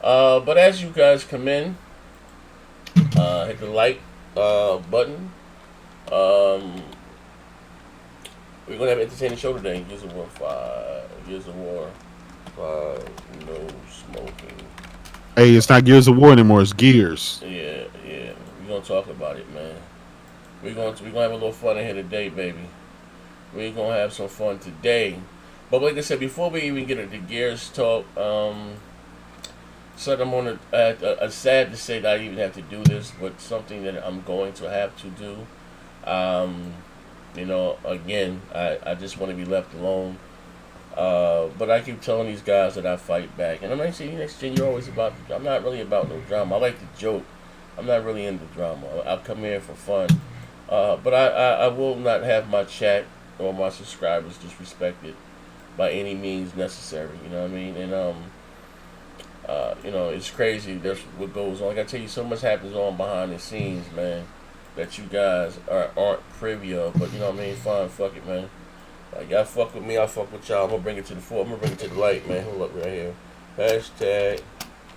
But as you guys come in, hit the like button. Um, we're gonna have an entertaining show today. Gears of War 5. Gears of War 5. No smoking. Hey, it's not Gears of War anymore. It's Gears. Yeah, yeah. We're gonna talk about it, man. We're gonna have a little fun in here today, baby. We're gonna have some fun today. But like I said, before we even get into Gears talk, so I'm on sad to say that I even have to do this, but something that I'm going to have to do. Um, again, I just want to be left alone. But I keep telling these guys that I fight back, and I'm not saying next gen. You're always about. I'm not really about no drama. I like to joke. I'm not really into drama. I'll come here for fun. But I will not have my chat or my subscribers disrespected by any means necessary. You know what I mean? And it's crazy. That's what goes on. Like I tell you, so much happens on behind the scenes, man, that you guys aren't privy of. But you know what I mean? Fine, fuck it, man. Like y'all fuck with me, I fuck with y'all. I'm gonna bring it to the fore. I'm gonna bring it to the light, man. Hold up right here. Hashtag.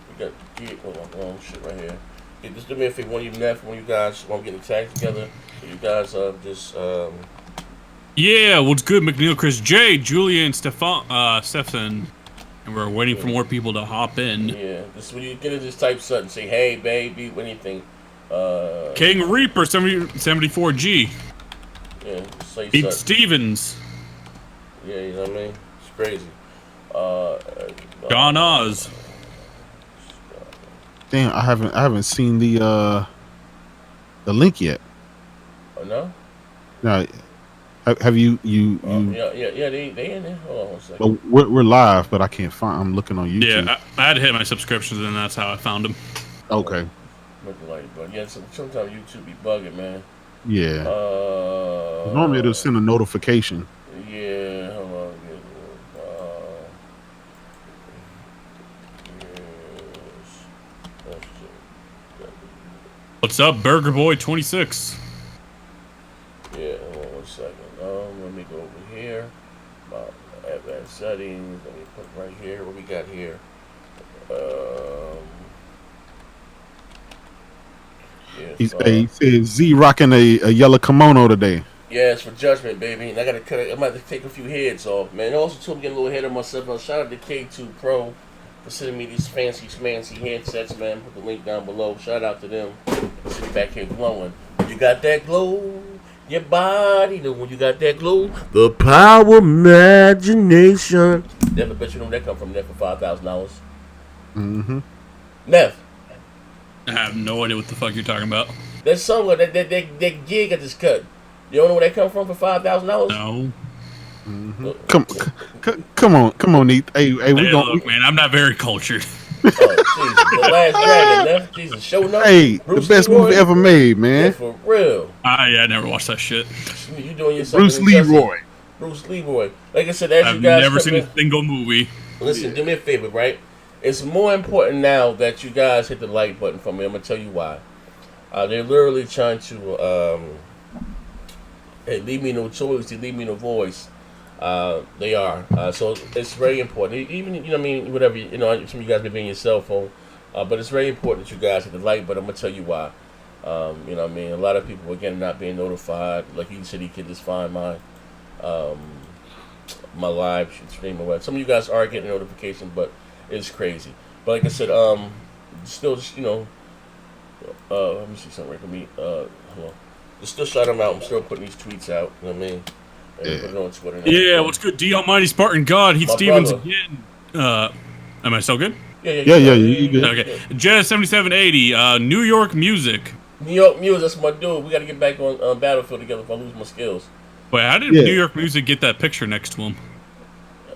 We got shit right here. Yeah, just do me a favor. One of you Neff, one of you guys want to get the tags together. So you guys just Yeah, what's good, McNeil, Chris J, Julian, Stefan, and we're waiting for more people to hop in. Yeah, this when you get into this type something, say hey baby, what do you think? King Reaper 74G. Yeah, say Pete something. Stevens. Yeah, you know what I mean? It's crazy. Uh, John Oz. Damn, I haven't seen the link yet. Oh no? Now, have you Yeah, they in there. Hold on one second. Well, we're live, but I can't find. I'm looking on YouTube. Yeah, I had to hit my subscriptions, and that's how I found him. Okay. Looking like, but yeah, sometimes YouTube be bugging, man. Yeah. Normally it'll send a notification. Yeah, hold on. What's up, Burger Boy 26? Yeah, hold on one second. Let me go over here. Advanced settings. Let me put right here. What we got here? Yeah, He says Z rocking a yellow kimono today. yeah, it's for judgment, baby. And I gotta cut it. I'm about to take a few heads off, man. Also, too, I'm getting a little ahead of myself. Shout out to K2 Pro for sending me these fancy headsets, man. Put the link down below. Shout out to them. Sitting back here glowing. You got that glow, your body. You know when you got that glow, the power imagination. Never bet you know where that come from. Neff for $5,000. Mm-hmm. Neff. I have no idea what the fuck you're talking about. That song, that gig I just cut. You don't know where that come from for $5,000? No. Mm-hmm. Come on, Neith. Hey, we look, man, I'm not very cultured. Oh, Jesus. The Last Dragon, Neff. Jesus, show up. Hey, Bruce the best Leroy. movie ever made, man. Yeah, for real. Yeah, I never watched that shit. You doing yourself Bruce Leroy. Bruce Leroy. Like I said, as I've you guys never seen a single movie. Listen, do me a favor, right? It's more important now that you guys hit the like button for me. I'm gonna tell you why. They're literally trying to leave me no choice. They leave me no voice. They are. So it's very important. Even you know, what I mean, whatever some of you guys may be on your cell phone, but it's very important that you guys hit the like button. I'm gonna tell you why. You know, what I mean, a lot of people again not being notified. Like you said, he could just find my live stream or whatever. Some of you guys are getting a notification, but it's crazy. But like I said, still just let me see something right for me. Hold on. Just still shout them out. I'm still putting these tweets out. You know what I mean? And put it on Twitter. Yeah, what's good? D Almighty Spartan God, Heath Stevens again. Am I still good? Yeah, you good. Okay. Jenna 7780, New York Music. New York Music, that's my dude. We got to get back on Battlefield together if I lose my skills. Wait, how did New York Music get that picture next to him?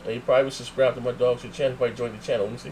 He probably was subscribed to my dog's channel. He probably joined the channel. Let me see.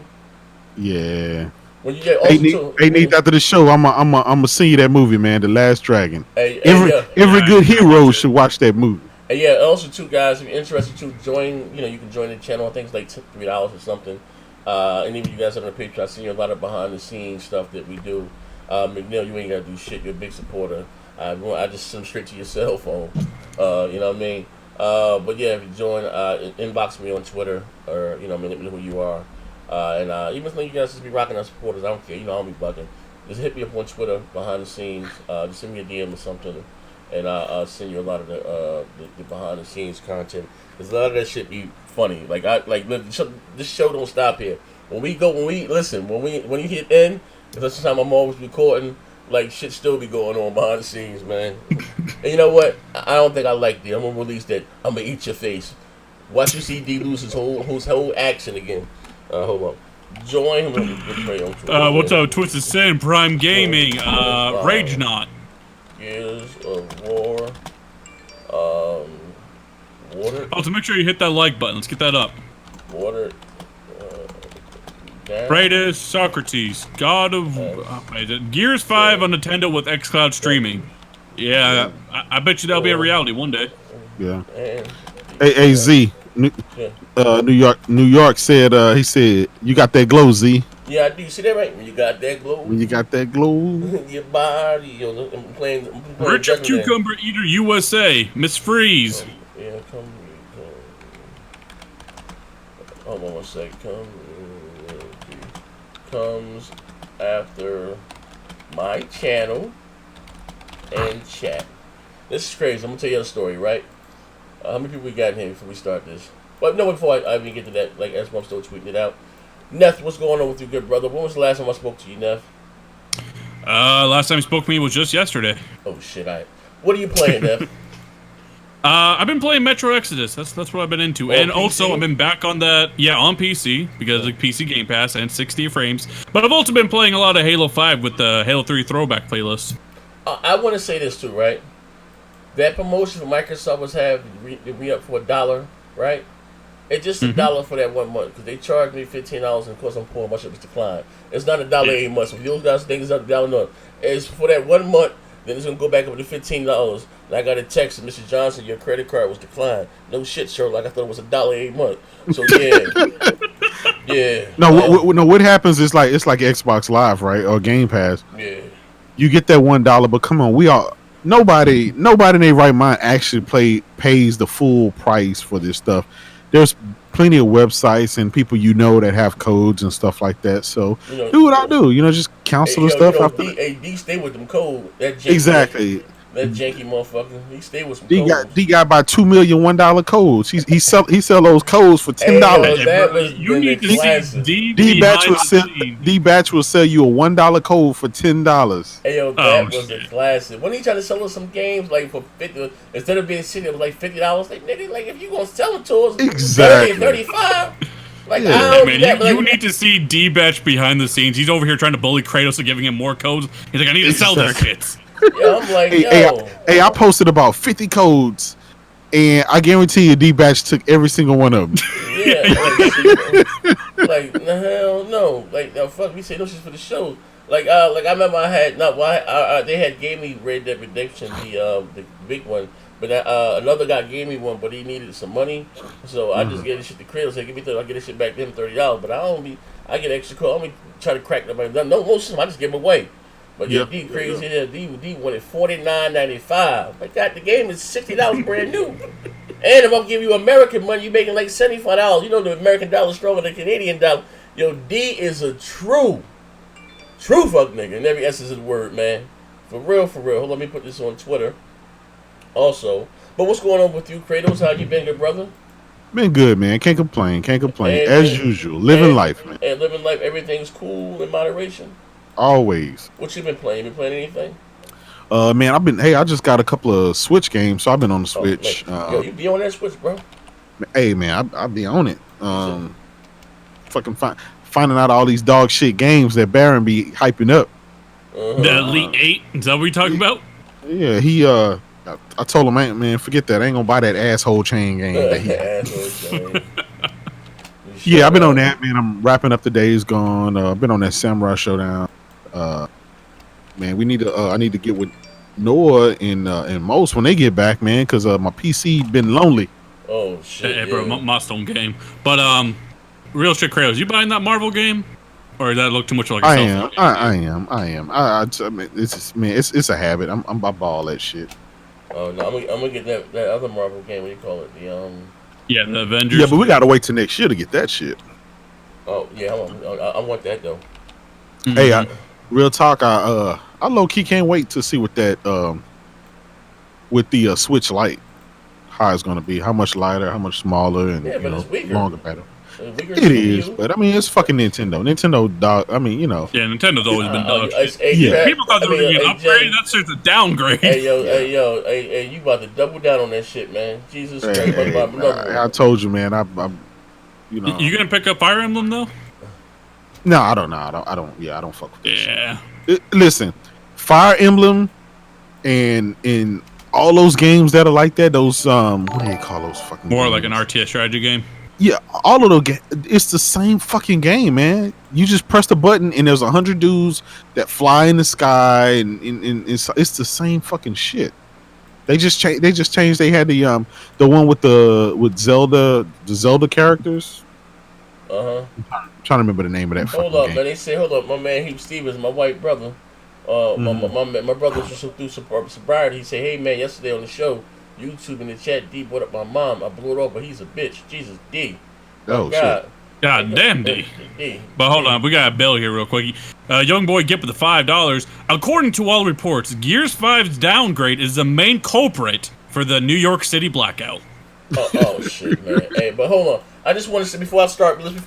Yeah. When you get hey, Nate, after the show, I'm send you that movie, man, The Last Dragon. Every good hero should watch that movie. And yeah, also too, guys, if you're interested to join, you can join the channel. I think it's like $3 or something. And even you guys are on the Patreon, I see you a lot of behind the scenes stuff that we do. McNeil, you ain't gotta do shit. You're a big supporter. I just send straight to your cell phone. You know what I mean? But yeah, if you join, inbox me on Twitter or let me know who you are. And even though you guys just be rocking our supporters, I don't care. You know, I don't be bugging. Just hit me up on Twitter behind the scenes. Just send me a DM or something, and I'll send you a lot of the behind the scenes content. Cause a lot of that shit be funny. This show don't stop here. When you hit end, cause that's the time I'm always recording. Like shit still be going on behind the scenes, man. And you know what? I don't think I like D. I'm gonna release that. I'm gonna eat your face. Watch you see D lose his whole action again. Hold on. Join him. What's up, Twisted Sin, Prime Gaming, Rage Not. Gears of War. Water. Oh, so make sure you hit that like button. Let's get that up. Water. Greatest Socrates, God of Gears 5 on Nintendo with xCloud streaming. Yeah, I bet you that'll be a reality one day. Yeah. Hey, Z. New York said he said you got that glow, Z. Yeah, I do. You see that right? When you got that glow. When you got that glow. Your body. I'm playing Richard Cucumber Eater USA, Miss Freeze. Come. Hold on one sec. Comes after my channel and chat. This is crazy. I'm gonna tell you a story, right? How many people we got in here before we start this? Well, no, before I even get to that, like as I'm still tweeting it out. Neff, what's going on with you, good brother? When was the last time I spoke to you, Neff? Last time you spoke to me was just yesterday. Oh shit! What are you playing, Neff? I've been playing Metro Exodus. That's what I've been into, and PC? Also I've been back on that. Yeah, on PC because of PC Game Pass and 60 frames. But I've also been playing a lot of Halo 5 with the Halo 3 throwback playlist. I want to say this too, right? That promotion Microsoft was having to re-up for $1, right? It's just $1 for that 1 month because they charged me $15, and of course I'm pouring my shit was declined. It's not $1 a month. So those guys think it's not $1 no. It's for that 1 month. Then it's gonna go back up to $15. And I got a text from Mr. Johnson, your credit card was declined. No shit, Sherlock. I thought it was $1 a month. So yeah, yeah. No, what happens is it's like Xbox Live, right, or Game Pass. Yeah. You get that $1, but come on, nobody in their right mind actually pays the full price for this stuff. There's plenty of websites and people that have codes and stuff like that. So do what I do. Just cancel the stuff. D stay with them codes. Exactly. That janky motherfucker. He stay with some codes. D got by 2 million $1 codes. He sell those codes for $10. You need to see D Batch will sell you a $1 code for $10. Hey yo, that was a classic. When he tried to sell us some games like for $50, instead of being sitting, it was like $50. Like nigga, like if you gonna sell it to us, exactly $35. Like you need to see D Batch behind the scenes. He's over here trying to bully Kratos and giving him more codes. He's like, I need to sell these shit. Yeah, I'm like, hey, I posted about 50 codes, and I guarantee you D-Batch took every single one of them. Yeah, like the hell no. Like, no, fuck, we say no shit for the show. Like I remember I had, they had gave me Red Dead Redemption, the big one, but another guy gave me one, but he needed some money, so I just gave this shit to Kratos. Say, give me I'll get this shit back to him $30, but I get extra code. I'm try to crack them. No, I just give them away. But D crazy. D wanted $49.95. Like that, the game is $60 brand new. And if I'm giving you American money, you're making like $75. You know the American dollar is stronger than the Canadian dollar. Yo, D is a true fuck nigga in every essence of the word, man. For real. Hold on, let me put this on Twitter. Also, but what's going on with you, Kratos? How you been, good brother? Been good, man. Can't complain. As usual, living life, man. And living life, everything's cool in moderation. Always. What you been playing? You been playing anything? Man, I just got a couple of Switch games, so I've been on the Switch. Yo, you be on that Switch, bro? Hey, man, I be on it. Fucking finding out all these dog shit games that Baron be hyping up. The Elite 8? Is that what you're talking about? Yeah, I told him, man, forget that. I ain't gonna buy that asshole chain game. Yeah, I've been on that, man. I'm wrapping up the Days Gone. I've been on that Samurai Showdown. Man, I need to get with Noah and Most when they get back, man, because my PC been lonely. Oh shit! Hey, bro, milestone game. But real shit, Kratos, you buying that Marvel game, or does that look too much like? I am. I mean, it's just, man, it's a habit. I'm about all that shit. Oh no, I'm gonna get that other Marvel game. What do you call it? Yeah, the Avengers. Yeah, but we gotta wait till next year to get that shit. Oh yeah, I want that though. Hey, Mhm. real talk. I low key can't wait to see what that with the Switch Lite, how it's gonna be, how much lighter, how much smaller, and Yeah, but it's weaker. longer battery. Weaker It is, CPU. but I mean, it's fucking Nintendo. Nintendo dog. I mean, Yeah, Nintendo's always been dog shit. Hey, Yeah. Trap. People thought I they were mean, gonna get an hey upgrade. Jay. That's just a downgrade. Hey yo, Yeah. hey yo, hey, you about to double down on that shit, man? Jesus Christ, Hey, about to buy another I one. told you, man. You gonna pick up Fire Emblem though? No, I don't know. I don't. Yeah, I don't fuck with this shit. Yeah. Listen, Fire Emblem and in all those games that are like that, those what do they call those fucking More games? like an RTS strategy game. Yeah, all of those games, it's the same fucking game, man. You just press the button and there's 100 dudes that fly in the sky, and it's the same fucking shit. They just changed. They just changed. They had the one with Zelda, the Zelda characters. Uh huh. I'm trying to remember the name of that Hold fucking up, game. man. They say, hold up, my man Heath Stevens, my white brother. My brother just through sobriety. He said, hey man, yesterday on the show, YouTube in the chat, D brought up my mom. I blew it off, but he's a bitch. Jesus, D. Oh, God. God damn, D. D. But hold on, we got a bill here real quick. Young boy Gip with the $5. According to all reports, Gears 5's downgrade is the main culprit for the New York City blackout. Oh shit, man. Hey, but hold on. I just want to say before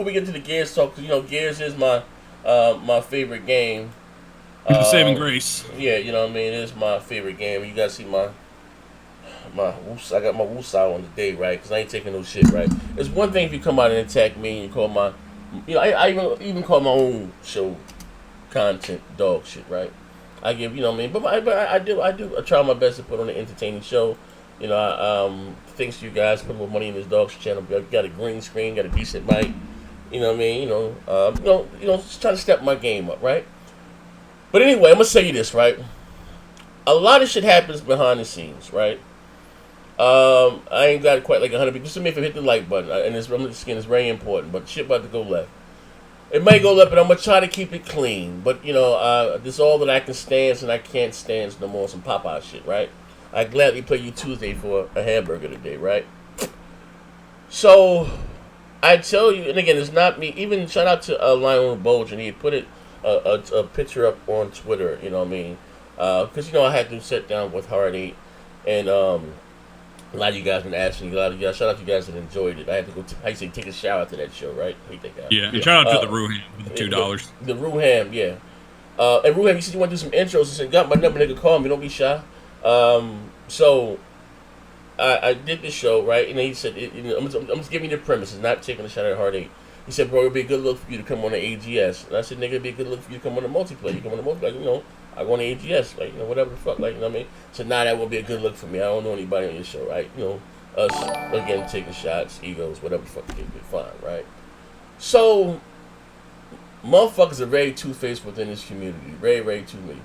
we get to the Gears talk, because Gears is my favorite game. The saving grace. Yeah, you know what I mean. It is my favorite game. You guys see my I got my woosah on today, right? Because I ain't taking no shit, right? It's one thing if you come out and attack me and you call my, I even call my own show content dog shit, right? I give, you know what I mean. But I try my best to put on an entertaining show. Thanks to you guys, put more money in this dog's channel. Got a green screen, got a decent mic. You know what I mean. Just trying to step my game up, right? But anyway, I'm gonna say you this, right? A lot of shit happens behind the scenes, right? I ain't got quite like 100 people. Just to me, if I hit the like button, and this skin is very important, but shit about to go left. It may go left, but I'm gonna try to keep it clean. But this is all that I can stand, and I can't stand no more some Popeye shit, right? I gladly play you Tuesday for a hamburger today, right? So I tell you, and again, it's not me. Even shout out to Lionel Bulge, and he put it a picture up on Twitter. You know what I mean? Because I had to sit down with Hard 8, and a lot of you guys been asking. A lot of you guys, shout out to you guys that enjoyed it. I had to go. I say take a shower after that show, right? Hate that guy. Yeah, and shout out to the Ruhan with the $2. The Ruham, yeah. And Ruham, you said you want to do some intros. I said, got my number, nigga. Call me. Don't be shy. So I did the show, right? And then he said, I'm just giving you the premise. It's not taking a shot at Hard 8. He said, bro, it'd be a good look for you to come on the AGS. And I said, nigga, it'd be a good look for you to come on the multiplayer. You come on the multiplayer, I go on the AGS, whatever the fuck, you know what I mean? So that would be a good look for me. I don't know anybody on your show, right? Us, again, taking shots, egos, whatever the fuck, it'd be fine, right? So, motherfuckers are very two-faced within this community. Very, very two-faced.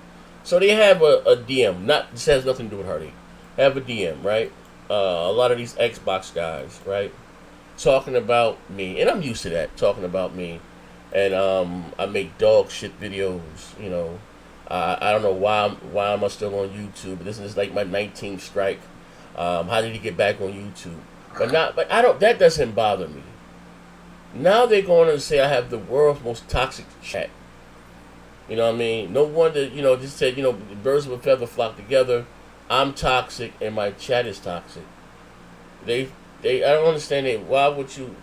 So they have a DM. This has nothing to do with Hardy. Have a DM, right? A lot of these Xbox guys, right? Talking about me. And I'm used to that, talking about me. And I make dog shit videos, I don't know why am I still on YouTube, but this is like my 19th strike. How did he get back on YouTube? That doesn't bother me. Now they're going to say I have the world's most toxic chat. You know what I mean? No wonder, just said, birds of a feather flock together. I'm toxic and my chat is toxic. I don't understand it. Why would you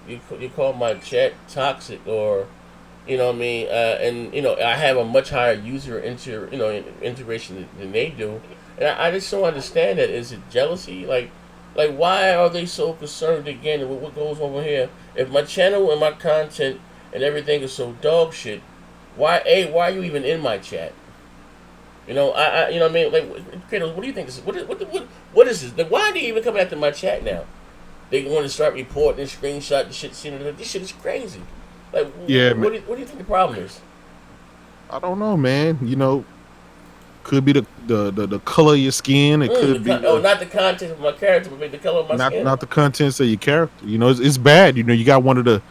call my chat toxic, or, you know what I mean? I have a much higher user integration than they do. And I just don't understand that. Is it jealousy? Like why are they so concerned again with what goes over here? If my channel and my content and everything is so dog shit, why are you even in my chat? You know what I mean? Like, Kratos, what do you think this is? What is this? Like, why are they even coming after my chat now? They want to start reporting and screenshot the shit. This shit is crazy. Like, Yeah, what do you think the problem is? I don't know, man. Could be the color of your skin. It could be not the content of my character, but maybe the color of my skin. not the contents of your character. It's bad. You got one of the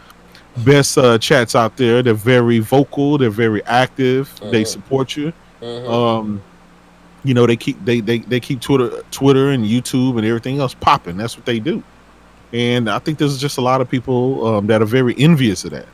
best chats out there. They're very vocal. They're very active. They support you. They keep Twitter and YouTube and everything else popping. That's what they do. And I think there's just a lot of people that are very envious of that.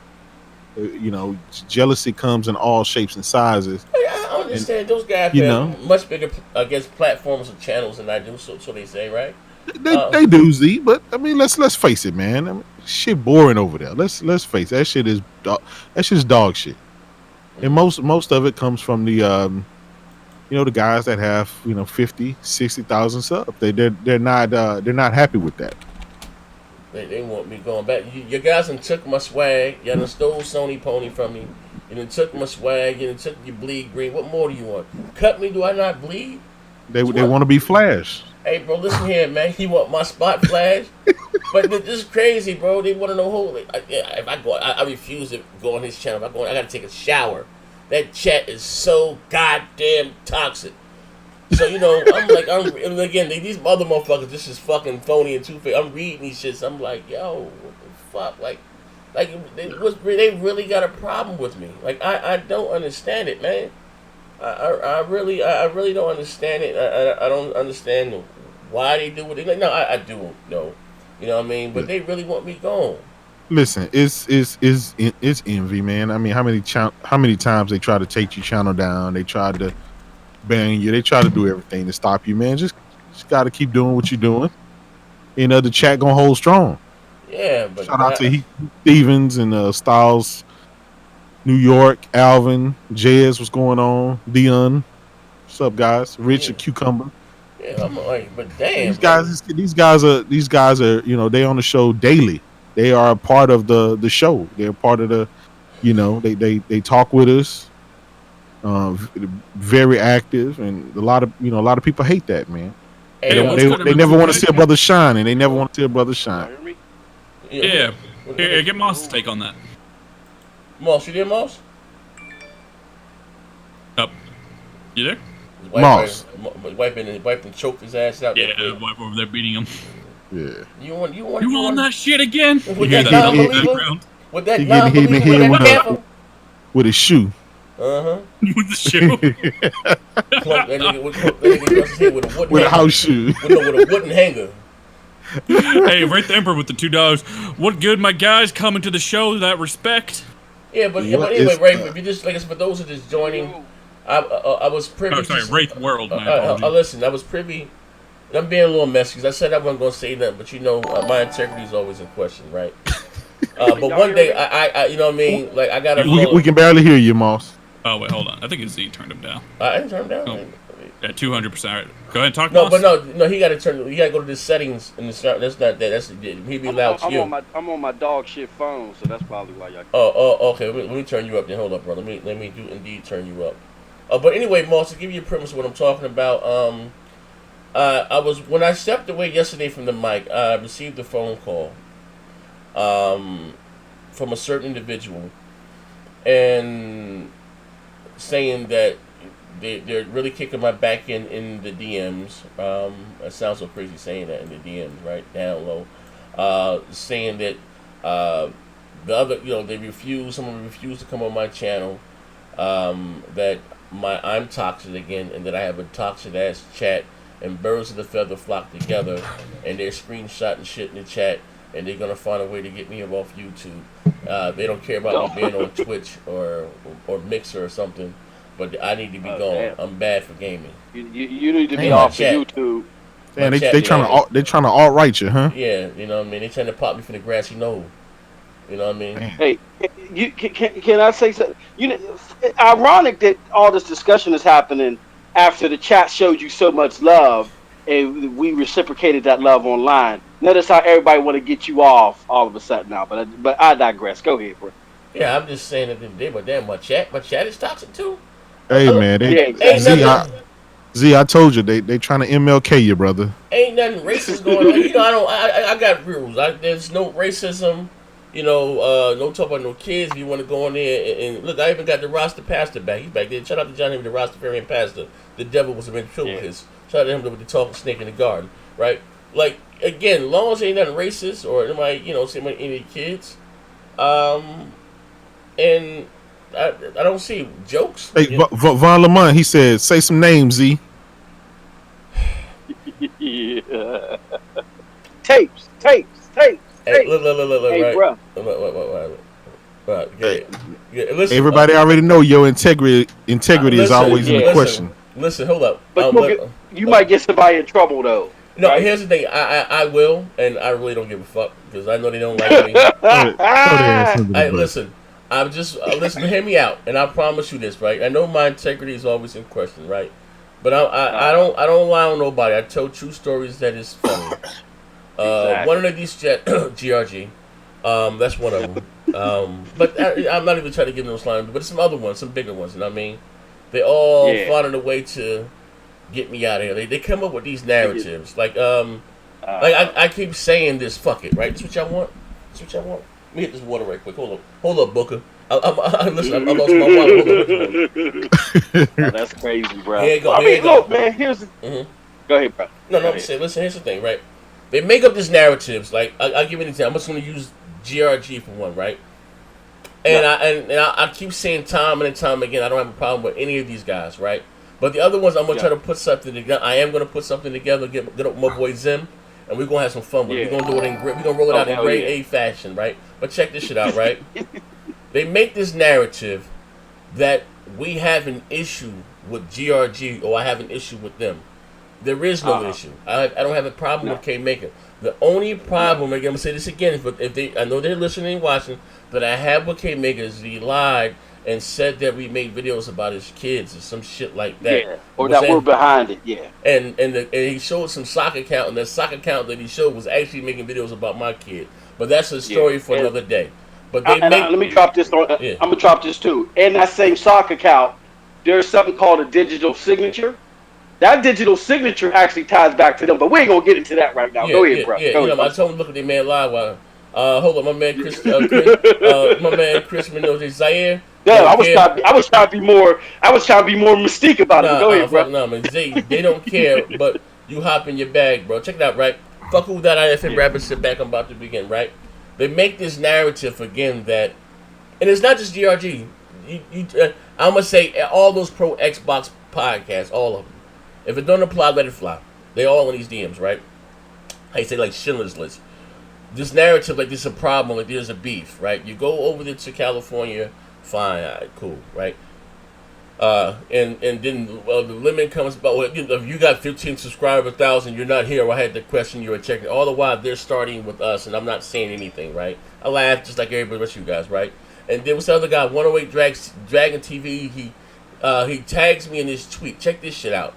You know, jealousy comes in all shapes and sizes. I understand those guys You have know. much bigger, I guess, platforms and channels than I do. So they say, right? They do Z, but I mean, let's face it, man. I mean, shit boring over there. Let's face it. That shit is that shit's dog shit. And most of it comes from the the guys that have 50, 60,000 subs. They're not happy with that. They want me going back. You guys done took my swag. You done stole Sony Pony from me. You done took my swag. You done took your bleed green. What more do you want? Cut me? Do I not bleed? They want to be Flash. Hey, bro, listen here, man. You want my spot Flash? But this is crazy, bro. They want to know who. If I go, I refuse to go on his channel. If I go, I got to take a shower. That chat is so goddamn toxic. So, I'm again, these other motherfuckers, this is fucking phony and two-faced. I'm reading these shits. I'm like, yo, what the fuck? Like they really got a problem with me. Like, I don't understand it, man. I really don't understand it. I don't understand why they do what they like. No, I do know. You know what I mean? But they really want me gone. Listen, it's envy, man. I mean, how many times they try to take your channel down? They tried to ban you. They try to do everything to stop you, man. Just got to keep doing what you're doing. The chat gonna hold strong. Yeah, but shout out to Heath Stevens and Styles, New York, Alvin, Jez, what's going on? Dion, what's up, guys? Richard Cucumber. Yeah, I'm like, but damn, these guys are they on the show daily. They are a part of the show. They're part of the, they talk with us. Very active, and a lot of people hate that, man. Hey, they never want to see a brother shine, and they never want to see a brother shine. Yeah. Here, get Moss's take on that. Moss, you there, Moss? Up. You there? Moss. Wife and choked his ass out. Yeah, the wife over there beating him. Yeah. You want on that shit again? With that non-believer? With that non-believer? With a shoe. Uh-huh. With the shoe. Clunk that nigga with a wooden with a house shoe. With a wooden hanger. Hey, right the Emperor with the $2. What good, my guys, coming to the show, that respect. Yeah, but anyway, Rafe, if you just, for those who are just joining, I was privy. Oh, sorry, Wraith World. Listen, I was privy. I'm being a little messy because I said I wasn't going to say nothing, but my integrity is always in question, right? But one day, I you know what I mean? Like, I got to. We can barely hear you, Moss. Oh, wait, hold on. I think it's Z turned him down. I didn't turn him down. Oh. At 200%. Right. Go ahead and talk. No, Moss. But no, he got to turn. He got to go to the settings and that's not that. That's he be allowed to you. I'm on my dog shit phone, so that's probably why y'all. Oh, okay. Let me turn you up. Then hold up, bro. Let me do indeed turn you up. But anyway, Moss, to give you a premise of what I'm talking about. When I stepped away yesterday from the mic, I received a phone call, from a certain individual, and saying that they're really kicking my back in the DMs. It sounds so crazy saying that in the DMs, right down low. Saying that the other, someone refused to come on my channel. That I'm toxic again, and that I have a toxic ass chat, and birds of the feather flock together, and they're screenshotting shit in the chat, and they're gonna find a way to get me off YouTube. They don't care about me being on Twitch or Mixer or something. But I need to be gone. Damn. I'm bad for gaming. You need to be off of YouTube. Man, they trying to alt-right you, huh? Yeah, you know what I mean. They trying to pop me from the grassy knoll. You know what I mean? Hey, can I say something? Ironic that all this discussion is happening after the chat showed you so much love, and we reciprocated that love online. Notice how everybody want to get you off all of a sudden now. But I digress. Go ahead, bro. Yeah, I'm just saying that my chat is toxic too. Hey man, Z, I told you they trying to MLK you, brother. Ain't nothing racist going on. I got rules. There's no racism. No talk about no kids. If you want to go in there and look, I even got the Rasta pastor back. He's back there. Shout out to John Henry, the Rastafarian pastor. The devil was a ventriloquist. Shout out to him with the talking snake in the garden, right? Like again, long as ain't nothing racist or anybody, say any kids, and. I don't see jokes. Hey, Von Lamont, he said, say some names, Z. Yeah. Tapes. Hey, look, hey, right? bro. Listen, Everybody already know your integrity. Integrity is listen, always in the yeah. question. Listen, hold up. But you might get somebody in trouble though. No, right? here's the thing. I will, and I really don't give a fuck because I know they don't like me. Listen. I'm just listen. Hear me out, and I promise you this, right? I know my integrity is always in question, right? But I don't lie on nobody. I tell true stories that is funny. Exactly. One of these GRG, that's one of them. But I'm not even trying to give them slime, but some other ones, some bigger ones. You know what I mean? They all finding a way to get me out of here. They come up with these narratives, like I keep saying this. Fuck it, right? That's what y'all want. That's what y'all want. Let me hit this water right quick. Hold up, Booker. Listen, I lost my water. That's crazy, bro. Here you go. I mean, look, man. Here's. Mm-hmm. Go ahead, bro. No. Listen. Here's the thing, right? They make up these narratives. Like I'll give you an example. I'm just going to use GRG for one, right? And I keep saying time and time again, I don't have a problem with any of these guys, right? But the other ones, I'm gonna try to put something together. I am gonna put something together. Get up with my boy Zim, and we're gonna have some fun with it. We're gonna do it in we're gonna roll it out in grade A fashion, right? But check this shit out, right? They make this narrative that we have an issue with GRG, or I have an issue with them. There is no issue. I don't have a problem with K Maker. The only problem, again, I'm gonna say this again, but if they, I know they're listening and watching, but I have with K Maker is he lied and said that we made videos about his kids or some shit like that. Yeah, or that we're behind it. Yeah. And he showed some sock account, and that sock account that he showed was actually making videos about my kid. But that's a story for another day. But they let me drop this on. I'm gonna drop this too. In that same sock account, there's something called a digital signature. That digital signature actually ties back to them, but we ain't gonna get into that right now. Go ahead, bro. Yeah, I told him look at the man live. Hold on, my man Chris Mendoza Zaire. Yeah, I was trying to be more mystique about it. Go ahead, bro. No, man, they don't care, but you hop in your bag, bro. Check it out, right? Fuck with that IFM rapid sit back. I'm about to begin, right? They make this narrative again that, and it's not just GRG. I'm gonna say all those pro Xbox podcasts, all of them. If it don't apply, let it fly. They all in these DMs, right? I say like Schindler's List. This narrative, like there's a problem, like there's a beef, right? You go over there to California, fine, all right, cool, right? And then the limit comes about, well, if you got 15 subscribers, 1,000, you're not here. Or I had to question you or check it. All the while they're starting with us, and I'm not saying anything, right? I laugh just like everybody else, you guys, right? And then what's the other guy? 108 Dragon TV. He tags me in this tweet. Check this shit out.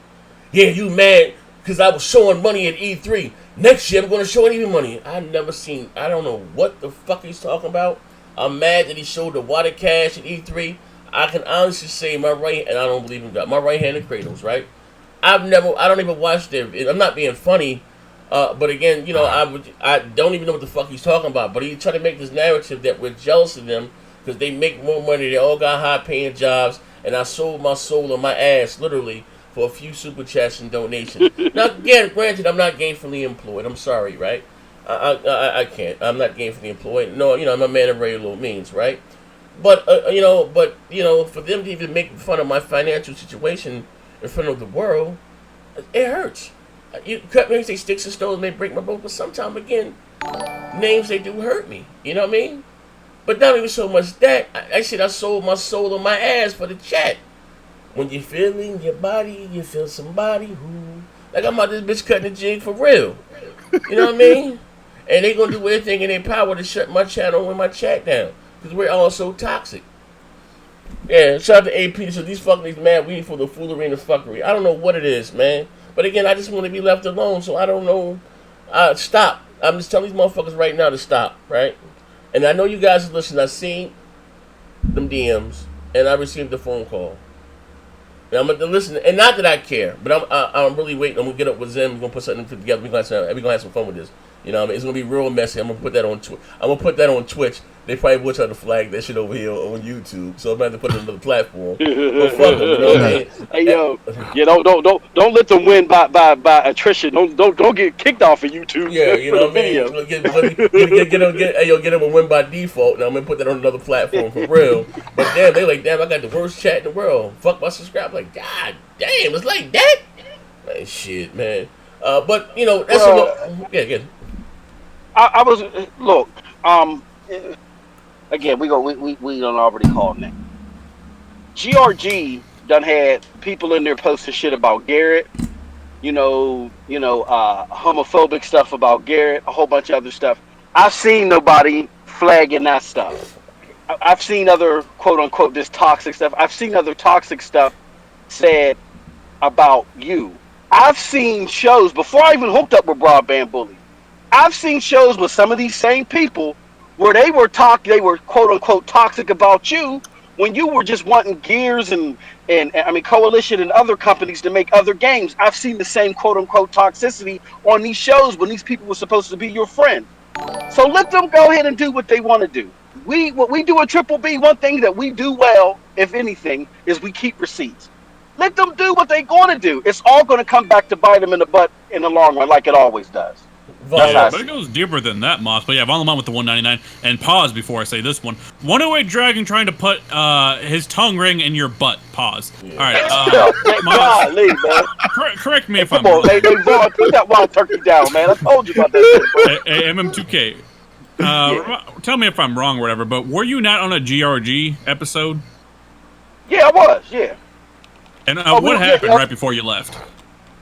Yeah, you mad because I was showing money at E3. Next year I'm going to show even money. I don't know what the fuck he's talking about. I'm mad that he showed the water cash at E3. I can honestly say and I don't believe in God. My right hand in cradles, right? I don't even watch their, I'm not being funny, but again, I don't even know what the fuck he's talking about. But he tried to make this narrative that we're jealous of them because they make more money. They all got high paying jobs, and I sold my soul and my ass, literally, for a few super chats and donations. Now, again, granted, I'm not gainfully employed. I'm sorry, right? I can't. I'm not gainfully employed. No, I'm a man of very low means, right? But for them to even make fun of my financial situation in front of the world, it hurts. You cut me, say sticks and stones may break my bones, but sometimes again, names they do hurt me. You know what I mean? But not even so much that I said I sold my soul and my ass for the chat. When you feel in your body, you feel somebody who... Like, I'm out this bitch cutting the jig for real. You know what I mean? And they gonna do everything in their power to shut my channel and my chat down. Because we're all so toxic. Yeah, shout out to AP. So these fuckers mad we for the foolery and the fuckery. I don't know what it is, man. But again, I just want to be left alone, so I don't know. Stop. I'm just telling these motherfuckers right now to stop, right? And I know you guys are listening. I seen them DMs, and I received the phone call. And I'm gonna listen, and not that I care, but I'm really waiting. I'm gonna get up with Zim. We're gonna put something together. We're gonna have some fun with this. You know what I mean? It's gonna be real messy. I'm gonna put that on Twitch. They probably will try to flag that shit over here on YouTube, so I'm gonna have to put it on another platform. But fuck them, you know what I mean? Hey yo, don't let them win by attrition. Don't get kicked off of YouTube. Yeah, you know what I mean? Get them a win by default. Now I'm gonna put that on another platform for real. But damn, they like, damn, I got the worst chat in the world. Fuck my subscribe. Like, god damn, it's like that. Man, shit, man. But that's yeah. I was look. again, we done already called name. GRG done had people in there posting shit about Garrett. Homophobic stuff about Garrett, a whole bunch of other stuff. I've seen nobody flagging that stuff. I've seen other quote unquote this toxic stuff. I've seen other toxic stuff said about you. I've seen shows before I even hooked up with Broadband Bully. I've seen shows with some of these same people where they were quote unquote toxic about you when you were just wanting Gears and Coalition and other companies to make other games. I've seen the same quote unquote toxicity on these shows when these people were supposed to be your friend. So let them go ahead and do what they want to do. What we do at Triple B, one thing that we do well, if anything, is we keep receipts. Let them do what they're going to do. It's all going to come back to bite them in the butt in the long run, like it always does. Yeah, but it goes deeper than that, Moss. But yeah, Von Lamont with the 199. And pause before I say this one. 108 Dragon trying to put his tongue ring in your butt. Pause. Yeah. All right. Moss, man. Correct me if I'm wrong. Hey, Vaughn, put that wild turkey down, man. I told you about that. Hey, MM2K. Tell me if I'm wrong or whatever, but were you not on a GRG episode? Yeah, I was, yeah. And what happened right before you left?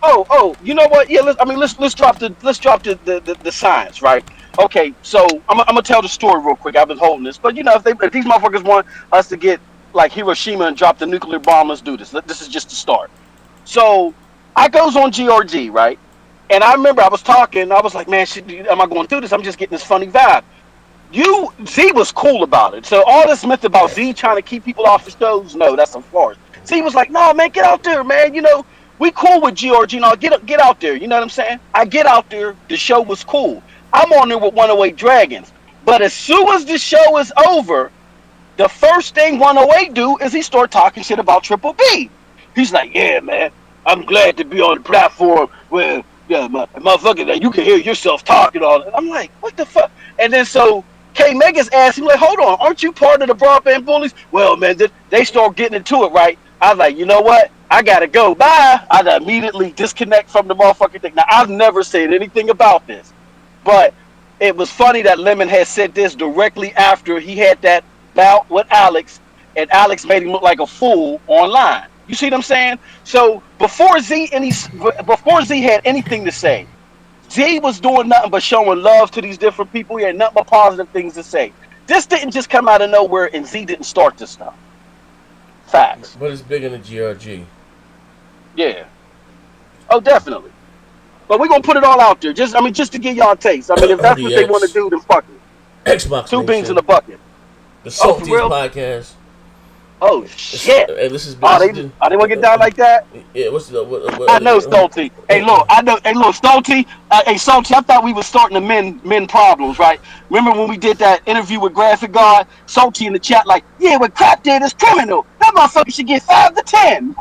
Oh, you know what? Yeah, let's drop the science, right? Okay, so I'm gonna tell the story real quick. I've been holding this, but if these motherfuckers want us to get like Hiroshima and drop the nuclear bomb, let's do this. This is just the start. So I goes on GRG, right? And I remember I was talking. I was like, man, am I going through this? I'm just getting this funny vibe. Z was cool about it. So all this myth about Z trying to keep people off the shows, no, that's a farce. Z was like, no, man, get out there, man. We cool with GRG. Get out there. You know what I'm saying? I get out there. The show was cool. I'm on there with 108 Dragons. But as soon as the show is over, the first thing 108 do is he start talking shit about Triple B. He's like, yeah, man, I'm glad to be on the platform where, motherfucker, that you can hear yourself talking all that. I'm like, what the fuck? And then so K Megas asked him, like, hold on, aren't you part of the Broadband Bullies? Well, man, they start getting into it, right? I was like, you know what? I gotta go. Bye. I immediately disconnect from the motherfucking thing. Now, I've never said anything about this, but it was funny that Lemon had said this directly after he had that bout with Alex, and Alex made him look like a fool online. You see what I'm saying? So before Z had anything to say, Z was doing nothing but showing love to these different people. He had nothing but positive things to say. This didn't just come out of nowhere, and Z didn't start this stuff. Facts. But it's bigger than GRG. Yeah. Oh, definitely. But we're gonna put it all out there. Just to give y'all a taste. I mean, if that's what they want to do, then fuck it. Xbox. Two beans in the bucket. The Salties podcast. Oh shit! This is. They want to get down like that. Yeah. What I know Salty. Hey, look. Hey, look, Salty. Hey, Salty. I thought we were starting to mend problems, right? Remember when we did that interview with Graphic God? Salty in the chat, like, yeah, what Crap did is criminal. That motherfucker should get 5 to 10.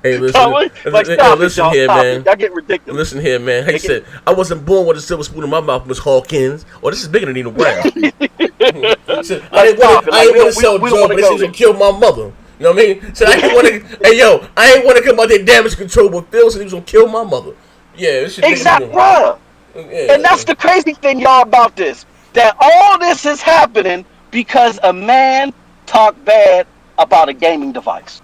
Hey, listen here, man. Y'all get ridiculous. Listen here, man. He said, I wasn't born with a silver spoon in my mouth, Miss Hawkins. Or this is bigger than Nina Brown. Said, I didn't want to sell drugs, but this is going to kill my mother. You know what I mean? So I didn't want to, I ain't want to come out there damage control with Phil, so he was going to kill my mother. Yeah, this shit. Exactly. Yeah. And that's the crazy thing, y'all, about this. That all this is happening because a man talked bad about a gaming device.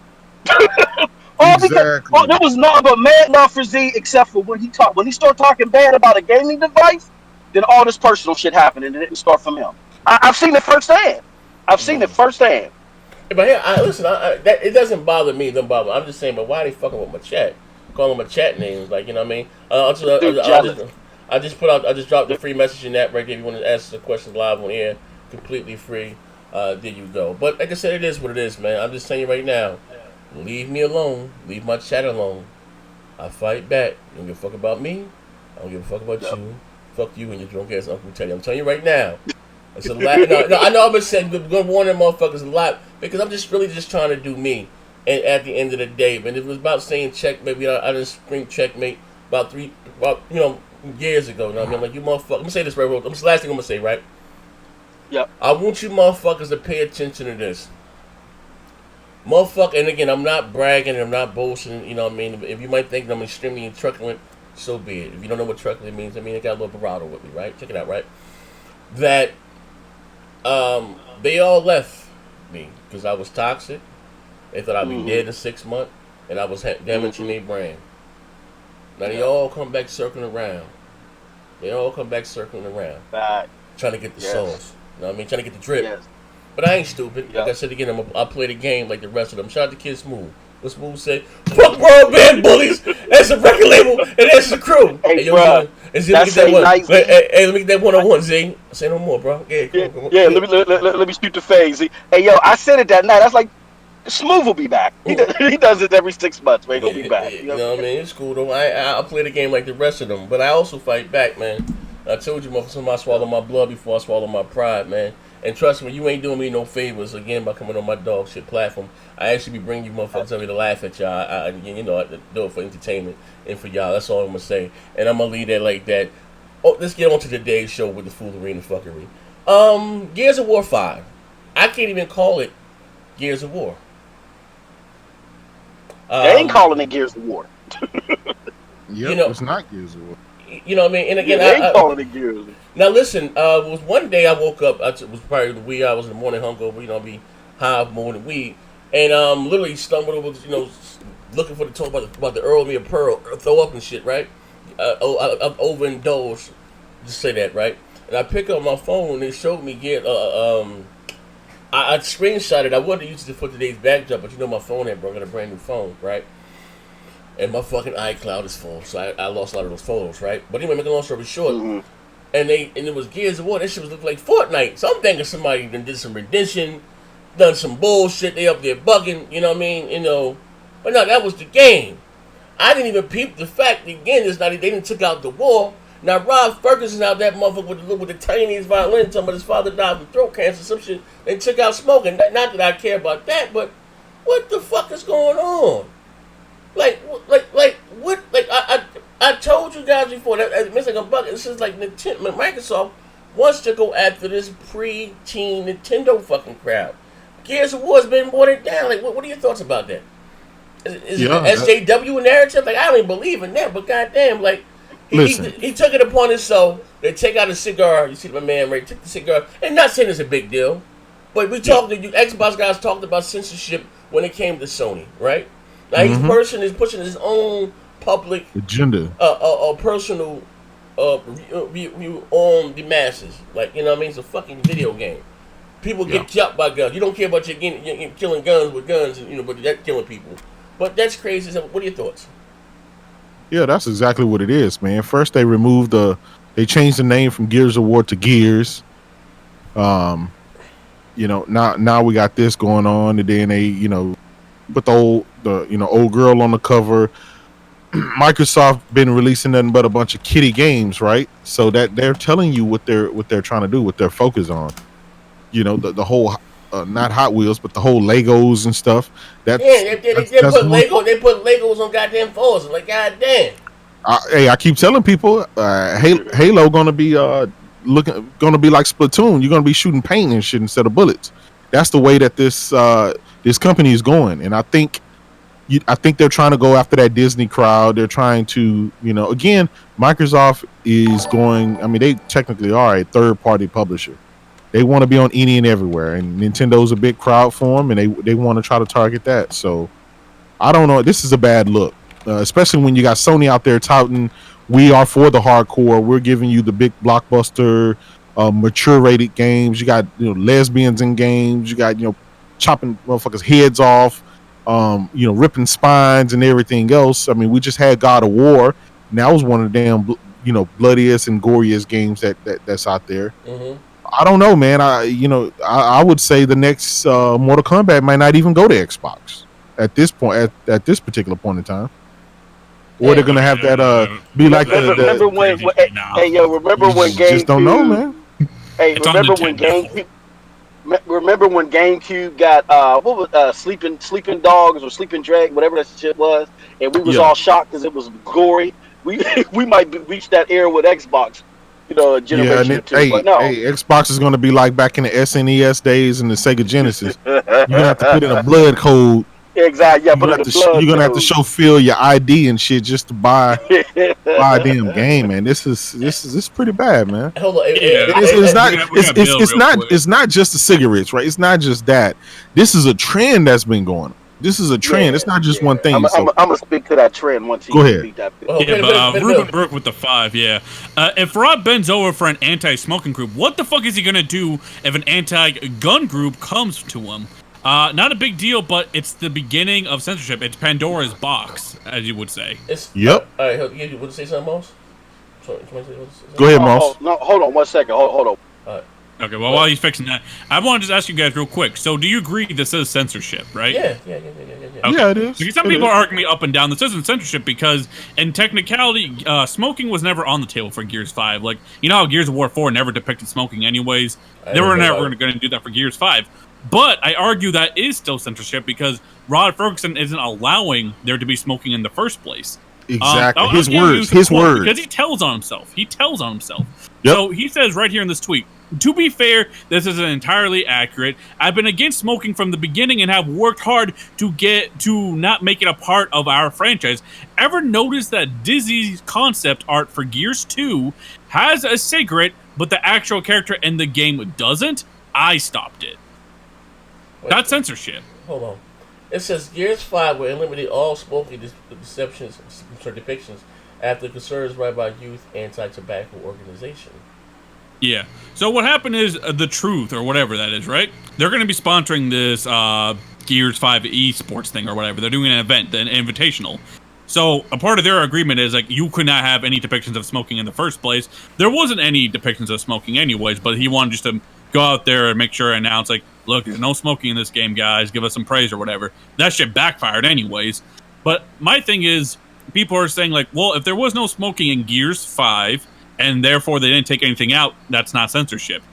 Exactly. There was nothing but mad love for Z, except for when he started talking bad about a gaming device, then all this personal shit happened, and it didn't start from him. I've seen it firsthand. But here, listen, it doesn't bother me. It doesn't bother me. I'm just saying, but why are they fucking with my chat? Calling my chat names, like, you know what I mean? I just dropped the free messaging app right there. If you want to ask the questions live on air, completely free. There you go. But like I said, it is what it is, man. I'm just saying right now, leave me alone. Leave my chat alone. I fight back. You don't give a fuck about me. I don't give a fuck about you. Fuck you and your drunk ass Uncle Teddy. I'm telling you right now. It's a lot. No, I know I've been saying we're gonna warn them motherfuckers a lot because I'm just really just trying to do me. And at the end of the day, and it was about saying checkmate. I didn't scream checkmate about years ago. Now I mean, like, you motherfucker. I'm gonna say this right. This is the last thing I'm gonna say, right? Yep. I want you motherfuckers to pay attention to this. Motherfucker, and again, I'm not bragging and I'm not boasting, you know what I mean? If you might think I'm extremely truculent, so be it. If you don't know what truculent means, I mean, I got a little bravado with me, right? Check it out, right? that they all left me because I was toxic. They thought I'd be dead in 6 months, and I was damaging their brand. Now they all come back circling around. Back. Trying to get the sauce. You know what I mean? Trying to get the drip. Yes. But I ain't stupid. Like I said again, I play the game like the rest of them. Shout out to Kid Smooth. What Smooth said, fuck World Band Bullies. That's a record label, and that's the crew. Hey, yo, bro. That's let me get that 101, Z. Say no more, bro. Come on. Let me shoot the phase. Z. Hey, yo, I said it that night. I was like, Smooth will be back. He does it every 6 months, man. He'll be back. You know what I mean? It's cool, though. I play the game like the rest of them. But I also fight back, man. I told you, motherfucker, I swallow my blood before I swallow my pride, man. And trust me, you ain't doing me no favors, again, by coming on my dog shit platform. I actually be bringing you motherfuckers over to laugh at y'all. I do it for entertainment and for y'all. That's all I'm going to say. And I'm going to leave that like that. Oh, let's get on to today's show with the foolery and the fuckery. Gears of War 5. I can't even call it Gears of War. They ain't calling it Gears of War. It's not Gears of War. You know what I mean? And again, they ain't calling it Gears. Now listen, it was one day I woke up. It was probably the wee hours in the morning, hungover. Be high off more than weed, and literally stumbled over, looking for the talk about the Earl Me a Pearl, throw up and shit, right? I've overindulged, just say that, right? And I pick up my phone and it showed me I screenshotted. I wanted to use it for today's backdrop, but my phone had broken. I got a brand new phone, right? And my fucking iCloud is full, so I lost a lot of those photos, right? But anyway, make a long story short, and it was Gears of War. That shit was looking like Fortnite. So I'm thinking somebody did some redemption, done some bullshit. They up there bugging, you know what I mean? But no, that was the game. I didn't even peep the fact that, again, it's not they didn't took out the war. Now Rob Ferguson out that motherfucker with the tiniest violin, talking about his father died from throat cancer, some shit. They took out smoking. Not that I care about that, but what the fuck is going on? Like what? I told you guys before that it's like a bucket. This is like Microsoft wants to go after this pre-teen Nintendo fucking crowd. Gears of War has been watered down. Like, what are your thoughts about that? Is it the SJW narrative? Like, I don't even believe in that. But goddamn, like he took it upon himself. They take out a cigar. You see my man Ray took the cigar, and not saying it's a big deal, but we talked. You Xbox guys talked about censorship when it came to Sony, right? Now each person is pushing his own public agenda, personal view on the masses. Like, you know what I mean? It's a fucking video game. People get shot by guns. You don't care about your killing guns with guns, but that's killing people. But that's crazy. So what are your thoughts? Yeah, that's exactly what it is, man. First, they removed they changed the name from Gears of War to Gears. Now we got this going on, and then they, put the old girl on the cover. Microsoft been releasing nothing but a bunch of kiddie games, right? So that they're telling you what they're trying to do, what they're focused on. The whole not Hot Wheels, but the whole Legos and stuff. They put Legos on goddamn phones. Like, goddamn. I keep telling people, Halo gonna be like Splatoon. You're gonna be shooting paint and shit instead of bullets. That's the way that this company is going, and I think they're trying to go after that Disney crowd. They're trying to, again, Microsoft is going. I mean, they technically are a third-party publisher. They want to be on any and everywhere, and Nintendo's a big crowd for them, and they want to try to target that. So, I don't know. This is a bad look, especially when you got Sony out there touting, we are for the hardcore. We're giving you the big blockbuster, mature-rated games. You got lesbians in games. You got chopping motherfuckers' heads off, ripping spines and everything else. I mean, we just had God of War, and that was one of the damn bloodiest and goriest games that's out there. Mm-hmm. I don't know, man. I would say the next Mortal Kombat might not even go to Xbox at this point, at this particular point in time. Or they're gonna have that be like remember when GameCube? Just don't know, man. Hey, remember when GameCube got what was Sleeping Dogs or Sleeping Drag, whatever that shit was, and we was all shocked because it was gory. We might reach that era with Xbox. Generation 2. But no. Xbox is going to be like back in the SNES days and the Sega Genesis. You're going to have to put in a blood code Exactly. Yeah, but You're gonna have to show Phil your ID and shit just to buy a damn game, man. This is pretty bad, man. Hold on. It's not just the cigarettes, right? It's not just that. This is a trend that's been going on. This is a trend. It's not just one thing. I'm gonna speak to that trend once you speak that. Ruben Brook with the 5. Yeah. If Rod bends over for an anti-smoking group, what the fuck is he gonna do if an anti-gun group comes to him? Not a big deal, but it's the beginning of censorship. It's Pandora's box, as you would say. Yep. All right, you want to say something, Moss? Go ahead, Moss. No, hold on 1 second. Hold on. Okay, well, while he's fixing that, I want to just ask you guys real quick. So, do you agree this is censorship, right? Yeah. Okay. Yeah, it is. Because some people argue me up and down this isn't censorship because, in technicality, smoking was never on the table for Gears 5. Like, you know how Gears of War 4 never depicted smoking anyways? They were never going to do that for Gears 5. But I argue that is still censorship because Rod Ferguson isn't allowing there to be smoking in the first place. Exactly. His words. Because he tells on himself. Yep. So he says right here in this tweet, to be fair, this isn't entirely accurate. I've been against smoking from the beginning and have worked hard to not make it a part of our franchise. Ever notice that Disney's concept art for Gears 2 has a cigarette, but the actual character in the game doesn't? I stopped it. That's censorship. Hold on. It says Gears 5 will eliminate all smoking depictions after concerns raised by youth anti-tobacco organization. Yeah. So what happened is The Truth, or whatever that is, right? They're going to be sponsoring this Gears 5 esports thing or whatever. They're doing an event, an invitational. So a part of their agreement is like you could not have any depictions of smoking in the first place. There wasn't any depictions of smoking anyways, but he wanted just to go out there and make sure and announce like, look, there's no smoking in this game, guys. Give us some praise or whatever. That shit backfired anyways. But my thing is, people are saying like, well, if there was no smoking in Gears 5 and therefore they didn't take anything out, that's not censorship.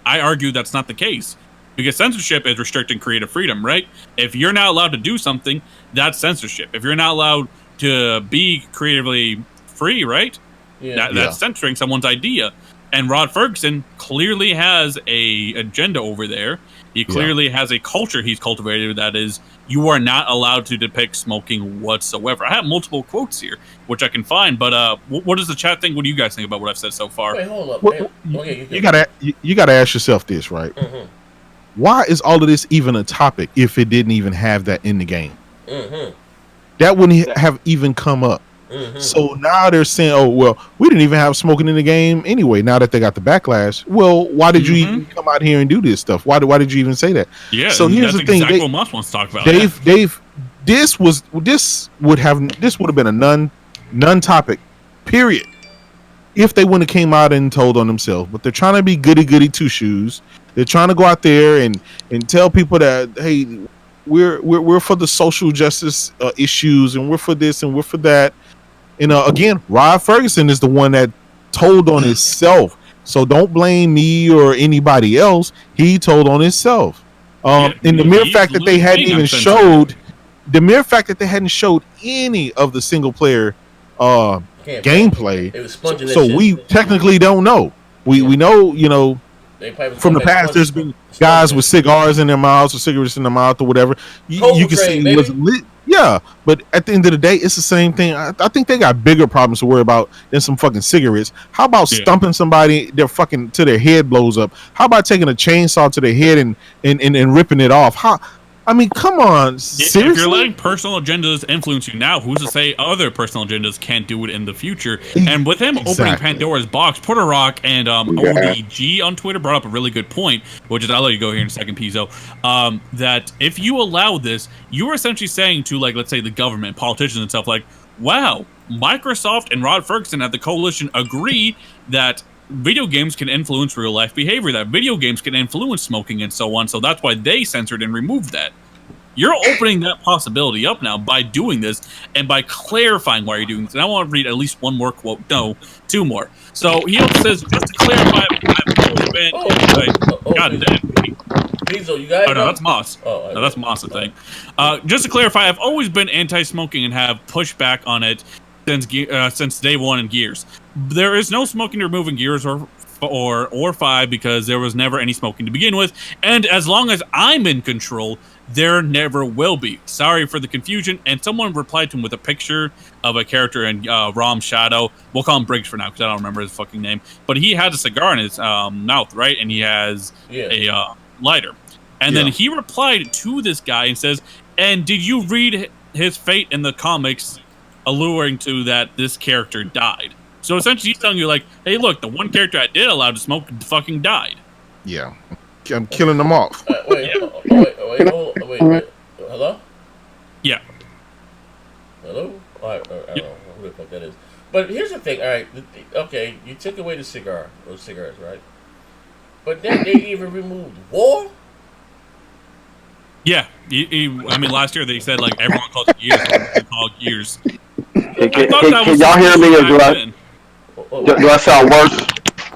I argue that's not the case. Because censorship is restricting creative freedom, right? If you're not allowed to do something, that's censorship. If you're not allowed to be creatively free, right? That's censoring someone's idea. And Rod Ferguson clearly has a agenda over there. He clearly has a culture he's cultivated that is, you are not allowed to depict smoking whatsoever. I have multiple quotes here, which I can find, but what does the chat think? What do you guys think about what I've said so far? Wait, hold up. You gotta ask yourself this, right? Mm-hmm. Why is all of this even a topic if it didn't even have that in the game? Mm-hmm. That wouldn't have even come up. Mm-hmm. So now they're saying, oh, well, we didn't even have smoking in the game anyway, now that they got the backlash. Well, why did you even come out here and do this stuff? Why did you even say that? Yeah, so here's the thing. Exactly what Moss wants to talk about. Dave, this would have been a non-topic, period, if they wouldn't have came out and told on themselves. But they're trying to be goody two shoes. They're trying to go out there and tell people that, hey, we're for the social justice issues, and we're for this and we're for that. You know, again, Rod Ferguson is the one that told on himself. So don't blame me or anybody else. He told on himself. And the mere fact that they hadn't even showed any of the single player gameplay, so we technically don't know. We know, you know, from the past there's been guys with cigars in their mouths or cigarettes in their mouth or whatever. You can see it was lit. Yeah, but at the end of the day, it's the same thing. I think they got bigger problems to worry about than some fucking cigarettes. How about stumping somebody to their head blows up? How about taking a chainsaw to their head and ripping it off? I mean, come on, seriously? If you're letting personal agendas influence you now, who's to say other personal agendas can't do it in the future? And with him opening Pandora's box, Porter Rock and ODG on Twitter brought up a really good point, which is, I'll let you go here in a second, Pizzo, that if you allow this, you're essentially saying to, like, let's say the government, politicians and stuff, like, wow, Microsoft and Rod Ferguson at the coalition agree that video games can influence real life behavior, that video games can influence smoking and so on. So that's why they censored and removed that. You're opening that possibility up now by doing this and by clarifying why you're doing this. And I want to read at least one more quote. No, two more. So he also says, just to clarify, I've always been. God damn. Pizzo, you got it? Oh, no, that's Moss. No, that's Moss, I think. Just to clarify, I've always been anti-smoking and have pushed back on it since day one in Gears. There is no smoking to remove in Gears or 5 because there was never any smoking to begin with. And as long as I'm in control, There never will be. Sorry for the confusion. And someone replied to him with a picture of a character in Rom Shadow. We'll call him Briggs for now because I don't remember his fucking name. But he has a cigar in his mouth, right? And he has a lighter. And then he replied to this guy and says, "And did you read his fate in the comics, alluring to that this character died?" So essentially, he's telling you like, "Hey, look, the one character I did allow to smoke fucking died." Yeah, I'm killing them off. Wait. Hello? Yeah. Hello? I don't know who the fuck that is. But here's the thing. All right. Okay, you took away the cigar, those cigars, right? But then they even removed war. Yeah. I mean, last year they said like everyone calls it years. They call it years. Can y'all hear me? Or do I sound worse?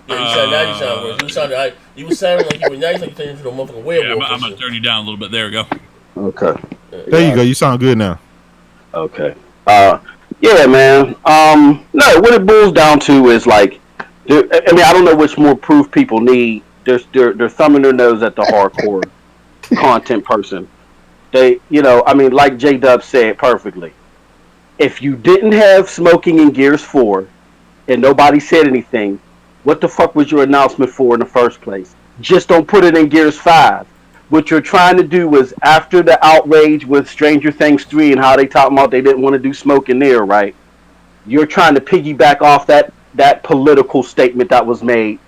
Now you sound worse. You were sounding like you were nice, like you turned into a motherfucking werewolf. Yeah, I'm gonna turn you down a little bit. There we go. Okay. There you go. You sound good now. Okay. Yeah, man. No, what it boils down to is like, I mean, I don't know which more proof people need. They're thumbing their nose at the hardcore content person. They, I mean, like J-Dub said perfectly. If you didn't have smoking in Gears 4 and nobody said anything, what the fuck was your announcement for in the first place? Just don't put it in Gears 5. What you're trying to do is, after the outrage with Stranger Things 3 and how they talking about they didn't want to do smoking there, right? You're trying to piggyback off that political statement that was made.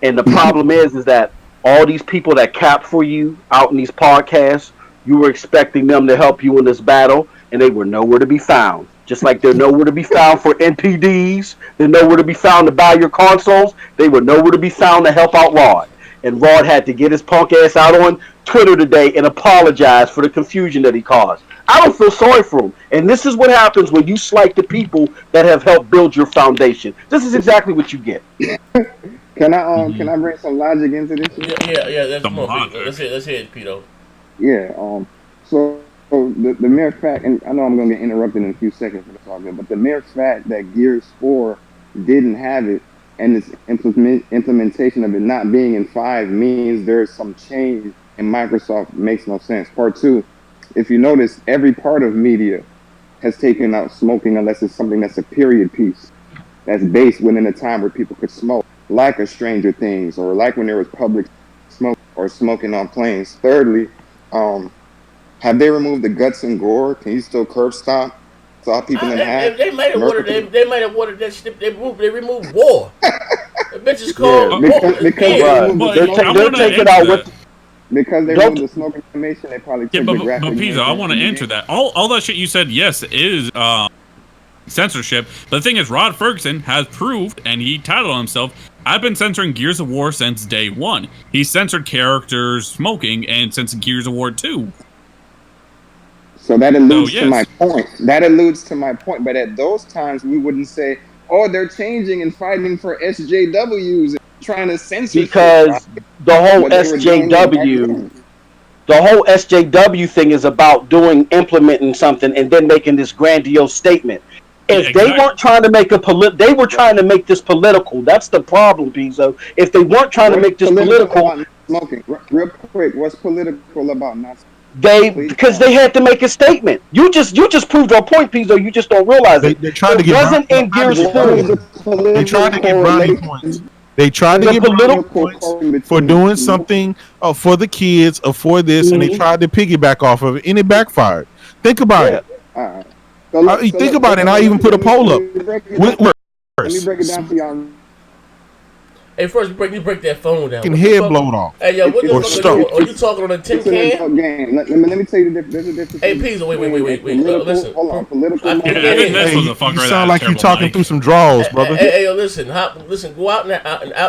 And the problem is that all these people that cap for you out in these podcasts, you were expecting them to help you in this battle, and they were nowhere to be found. Just like they're nowhere to be found for NPDs, they're nowhere to be found to buy your consoles, they were nowhere to be found to help out Rod. And Rod had to get his punk ass out on Twitter today and apologize for the confusion that he caused. I don't feel sorry for him. And this is what happens when you slight the people that have helped build your foundation. This is exactly what you get. Can I bring some logic into this? Yeah. That's more. Let's hear it, Pito. Yeah. So the mere fact, and I know I'm gonna get interrupted in a few seconds for this argument, but the mere fact that Gears 4 didn't have it and its implementation of it not being in 5 means there's some change in Microsoft. Makes no sense. Part 2, if you notice, every part of media has taken out smoking unless it's something that's a period piece that's based within a time where people could smoke, like a Stranger Things, or like when there was public smoke or smoking on planes. Thirdly, have they removed the guts and gore? Can you still curb stop people in half? They might have wanted that shit. They removed war. The bitch is called because they removed the smoking information. They probably took the graphic. But Pizza, I want to answer that. All that shit you said, yes, is censorship. But the thing is, Rod Ferguson has proved, and he titled himself, "I've been censoring Gears of War since day one." He censored characters smoking, and since Gears of War 2. So that alludes to my point. But at those times, we wouldn't say, "Oh, they're changing and fighting for SJWs and trying to censor." Because the whole SJW thing is about implementing something and then making this grandiose statement. If they weren't trying to make they were trying to make this political. That's the problem, Pizzo. If they weren't trying to make this political, smoking. Real quick, what's political about not? Because they had to make a statement. You just proved our point, Pizzo. You just don't realize it. They tried to get wasn't in Gears 4. They tried to get brownie points. They tried to get brownie points for doing something for the kids or for this, and they tried to piggyback off of it, and it backfired. Think about it. All right. Think about it, and I even put a poll up. Let me break it down for y'all. Hey, first you break that phone down. Head blown off. Hey, yo, what the fuck are you talking on a tin can? Let me tell you the difference. There's a difference. Hey, Pizzo, wait. Listen. Hold on. Political. You sound like you talking through some draws, brother. Hey, yo, listen. Go out in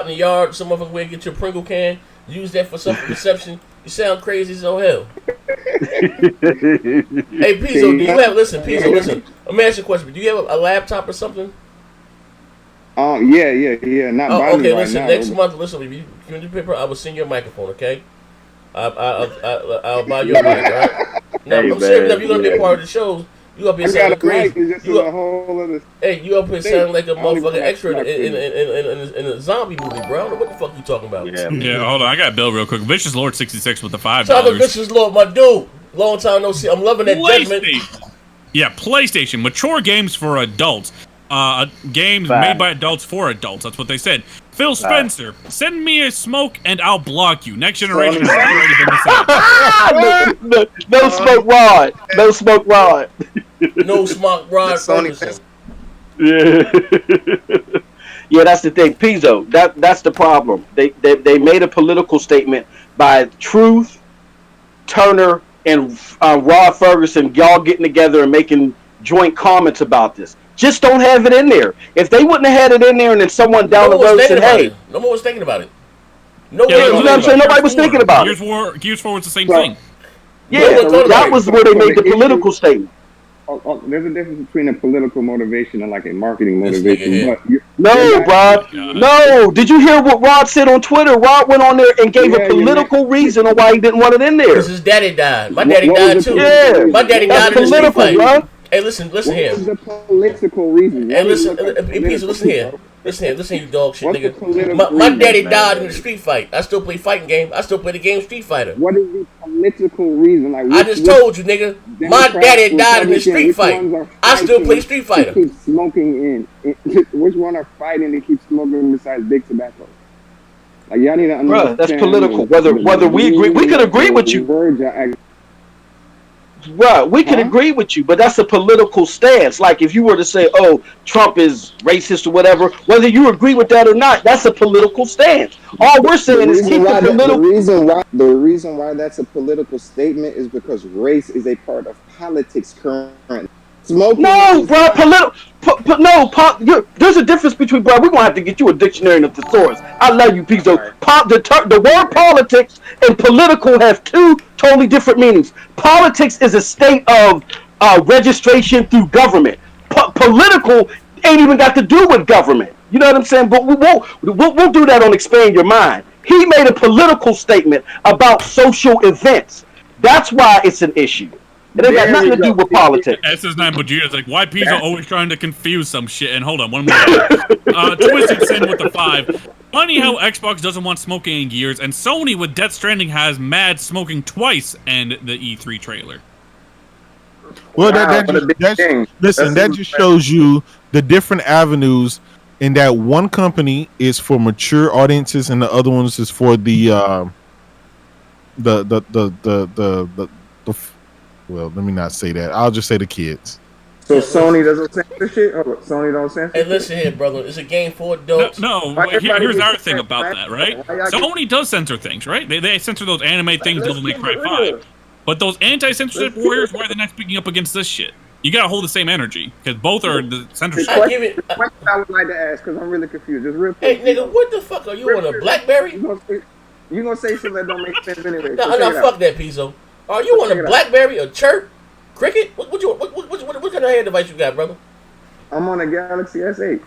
the yard, some motherfucker way, get your Pringle can. Use that for some reception. You sound crazy as all hell. Hey, Pizzo, listen. Let me ask you a question. Do you have a laptop or something? Yeah. Not okay, right listen. now. Next month, listen. If you give me the paper, I will send you a microphone. Okay? I'll buy you a mic. All right? Now, I'm serious. If you're gonna be a part of the shows, you up here sounding crazy. You up here sounding like a motherfucking extra in a zombie movie, bro. What the fuck you talking about? Yeah, hold on. I got Bill real quick. Vicious Lord 66 with the $5. Talking Vicious Lord, my dude. Long time no see. I'm loving that judgment. PlayStation. Yeah, PlayStation. Mature games for adults. Games Fact. made by adults for adults. That's what they said. Phil Spencer, send me a smoke and I'll block you. Next generation has already been decided. No smoke rod. No smoke rod. No smoke rod. Sony Ferguson. Yeah. Yeah, that's the thing. Pizzo, that's the problem. They made a political statement by Truth, Turner, and Rod Ferguson, y'all getting together and making joint comments about this. Just don't have it in there. If they wouldn't have had it in there and then someone down the road said, hey. No one was thinking about it. No Yeah, one you know was what I'm saying? Nobody was thinking about it. Gears 4 was the same Well, thing. Yeah, No one thought about that it. was where they made the political statement. There's a difference between a political motivation and like a marketing This motivation. nigga here. But you- No, bro. God. No. Did you hear what Rod said on Twitter? Rod went on there and gave Yeah, a political reason on why he didn't want it in there. Because his daddy died. My daddy What died was too. the- Yeah. My daddy That's died in the street political, fight. bro. Hey, listen What here. is the political reason? Hey, Why does listen, it look like Pizzo, political, listen here. bro? Listen, you dog shit, What's the nigga. political My reason, daddy man? died in the street fight. I still play fighting game. I still play the game Street Fighter. What is the political reason? Like I just told you, nigga. My Democrat, daddy died in the Republican, street which fight. ones are I still fighting play Street Fighter. to keep smoking in. Which one are fighting to keep smoking besides big tobacco? Like y'all need to understand. Bruh, that's political. Whether we agree, we could agree with you. Words are act- Right, we can Huh? agree with you, but that's a political stance. Like if you were to say, "Oh, Trump is racist" or whatever, whether you agree with that or not, that's a political stance. All we're saying is keep the political. The reason why that's a political statement is because race is a part of politics currently. Smoking. No, is bro, not- there's a difference between, bro. We're gonna have to get you a dictionary and a thesaurus. I love you, Pizzo. The word politics and political have two totally different meanings. Politics is a state of registration through government. Political ain't even got to do with government. You know what I'm saying? But we'll do that on Expand Your Mind. He made a political statement about social events. That's why it's an issue. It ain't got nothing to do with politics. SS9 Bajita is like, why Pizzo always trying to confuse some shit? And hold on, one more. Twisted Sin with the 5. Funny how Xbox doesn't want smoking in Gears, and Sony with Death Stranding has mad smoking twice and the E3 trailer. Well, Wow, that what a big just thing. listen. That's That just shows you the different avenues. In that one company is for mature audiences, and the other ones is for the well, let me not say that. I'll just say the kids. So Sony doesn't censor shit? Oh, Sony don't censor Hey, shit? listen here, brother. It's a game for No, adults. Why here's everybody our gets thing upset, about man? that, right? Why y'all Sony does censor things, right? They censor those anime things, Let's Devil May keep Cry it real. 5. But those anti-censorship Let's keep warriors, it- why are they not speaking up against this shit? You gotta hold the same energy, because both are the censorship. I give it. The question I would like to ask, because I'm really confused. Just real Hey, quick. nigga, what the fuck are you on a BlackBerry? You gonna say something that don't make sense anyway. No, so no, check it fuck out. that, Pizzo. Are you on Check a it out. BlackBerry, a Chirp, Cricket? What kind of hand device you got, brother? I'm on a Galaxy S8.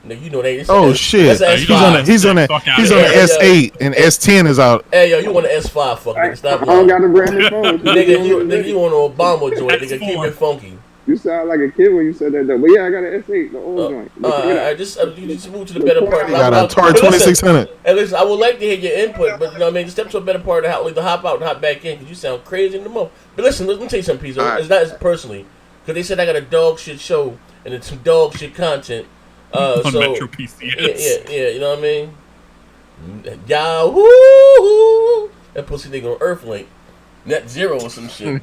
Nigga, you know that. Oh shit! That's He's on S5. he's on a Fuck out he's of on here. the S8 and S10 is out. Hey, yo, you on the S5? Fuck, I nigga, stop don't lying. got a brand new phone. Nigga, you on an Obama joint? Nigga, keep S4. it funky. You sound like a kid when you said that though. But yeah, I got an S8, the old joint. But check it out. I just you just move to the better part. He got a Atari Hey, listen, 2600. Hey, listen, I would like to hear your input, but you know what I mean. Step to a better part of how either hop out and hop back in because you sound crazy in the mouth. But listen, let me tell you something, Pizzo. Alright. It's not as personally because they said I got a dog shit show and it's some dog shit content. on So Metro PCS. yeah, you know what I mean? Yahoo! That pussy nigga on Earthlink. Net zero or some shit.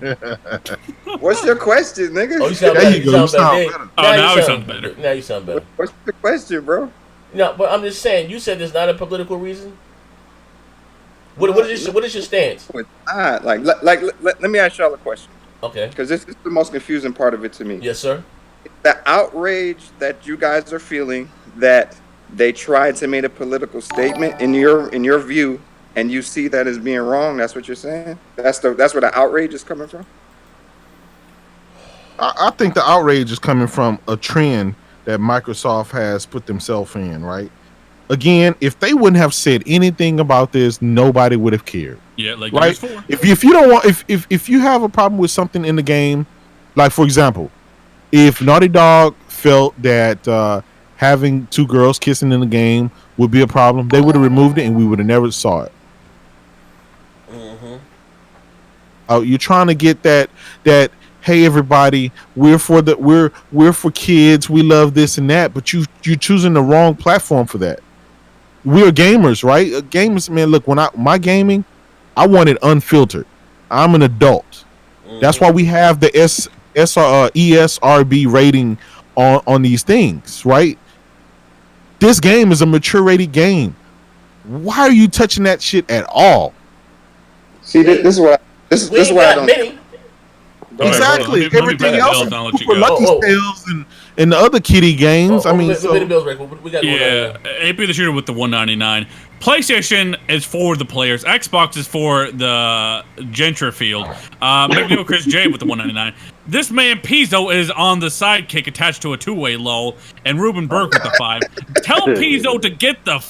What's your question, nigga? Oh, you sound There better. you go, you sound better. better. Oh, now you sound better. Now you sound better. What's the question, bro? No, but I'm just saying. You said there's not a political reason. What is your stance? It's not. Let me ask y'all a question, Okay. because this is the most confusing part of it to me. Yes, sir. The outrage that you guys are feeling that they tried to make a political statement in your view, and you see that as being wrong. That's what you're saying. That's where the outrage is coming from. I think the outrage is coming from a trend that Microsoft has put themselves in, right? Again, if they wouldn't have said anything about this, nobody would have cared. Yeah, like Right? Gears 4. If you don't want if you have a problem with something in the game, like for example, if Naughty Dog felt that having two girls kissing in the game would be a problem, they would have removed it and we would have never saw it. Mm-hmm. You're trying to get that hey everybody, we're for kids, we love this and that, but you're choosing the wrong platform for that. We're gamers, right? Gamers, man. Look, when my gaming, I want it unfiltered. I'm an adult. That's why we have the ESRB rating on these things, right? This game is a mature rated game. Why are you touching that shit at all? See, this is what I don't. Many. Exactly. Let me Everything pay the else bills, is and I'll let you for go. Lucky Tales and the other kitty games. I mean, pay the bills, Rick. We got Yeah, AP the Shooter with the $1.99. PlayStation is for the players. Xbox is for the Gentryfield. McNeil Chris J with the $1.99. This man Pizzo is on the sidekick attached to a two-way lol, and Ruben Burke with the $5. Tell Pizzo to get that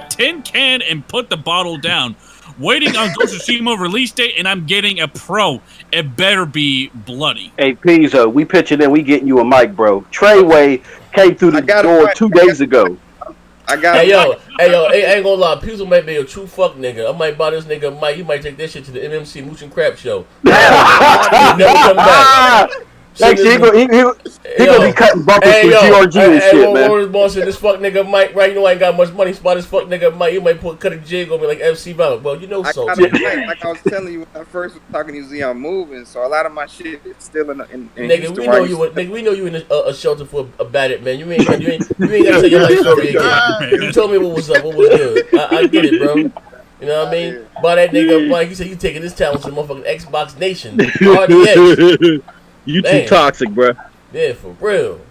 tin can and put the bottle down. Waiting on Ghost of Tsushima release date, and I'm getting a pro. It better be bloody. Hey, Pizzo, we pitching in. We getting you a mic, bro. Treyway came through the door 2 days ago. Hey, I ain't gonna lie. Pizzo might be a true fuck nigga. I might buy this nigga a mic. He might take this shit to the MMC Mooch and Crap show. He never come back. Next year, he gonna be cutting bumpers with GRG and shit, man. Hey, boss said this fuck nigga Mike, right? You know I ain't got much money. Spot this fuck nigga Mike. You might cut a jig on me like FC Valor. Well, you know so. Like I was telling you when I first was talking to you, Z, I'm moving, so a lot of my shit is still in nigga, we know you in a shelter for a battered man. You ain't gotta tell your life story again. You told me what was up, what was good. I get it, bro. You know what I mean? By that nigga Mike, he said you taking this talent to motherfucking Xbox Nation. RDX. You too toxic, bro. Yeah, for real.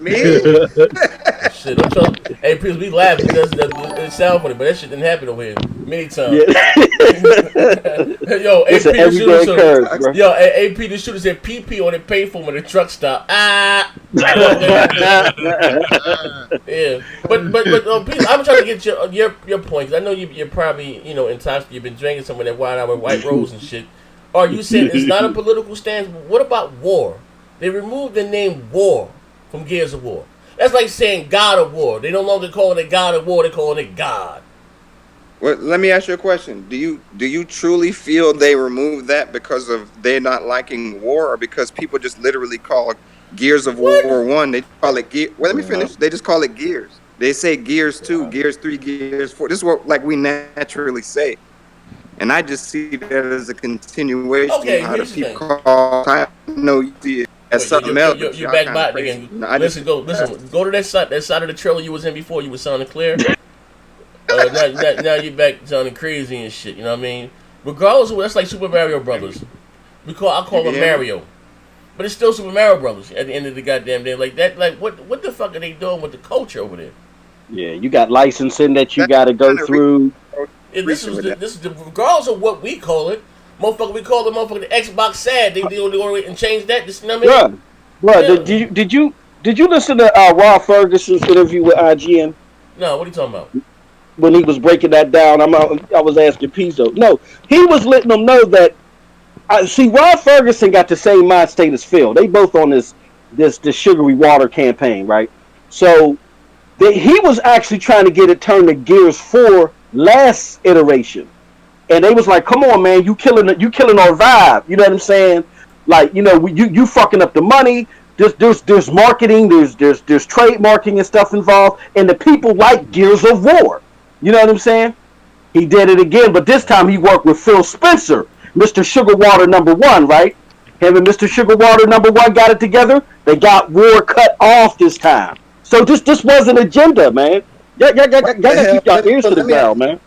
Me? Shit, I'm trying. Hey, please, we laugh because it sounds funny, but that shit didn't happen over here many times. Yo, AP the Shooter. Yo, AP the Shooter said PP on the payphone when the truck stop. Ah. Yeah, but Pete, I'm trying to get your point. 'Cause I know you're probably intoxicated. You've been drinking some of that wine out with White Rose and shit. Are you saying it's not a political stance? What about war? They removed the name War from Gears of War. That's like saying God of War. They no longer calling it God of War. They're calling it God. Well, let me ask you a question. Do you truly feel they removed that because of they not liking war, or because people just literally call Gears of War 1? They call it Gear. Well, let me finish. They just call it Gears. They say Gears 2, Gears 3, Gears 4. This is what we naturally say. And I just see that as a continuation of how the people call. I know you see it as something else. You're back by again. Listen, go to that side of the trailer you was in before. You was sounding clear. Now you're back sounding crazy and shit. You know what I mean? Regardless of that's like Super Mario Brothers. I call them Mario, but it's still Super Mario Brothers at the end of the goddamn day. Like that. Like what the fuck are they doing with the culture over there? Yeah, you got licensing that you got to go through. This is regardless of what we call it, motherfucker. We call the motherfucker the Xbox sad. They go and change that. You know what I mean? Bro, did you listen to Rod Ferguson's interview with IGN? No, what are you talking about? When he was breaking that down, I was asking Pizzo. No, he was letting them know that. See, Rod Ferguson got the same mind state as Phil. They both on this sugary water campaign, right? So he was actually trying to get it turned to Gears 4 last iteration, and they was like, "Come on, man, you killing our vibe." You know what I'm saying? Like, you fucking up the money. There's marketing, there's trademarking and stuff involved, and the people like Gears of War. You know what I'm saying? He did it again, but this time he worked with Phil Spencer, Mr. Sugarwater #1, right? Him and Mr. Sugarwater #1 got it together. They got War cut off this time. So this was an agenda, man. Y'all gotta keep your ears to the ground, man.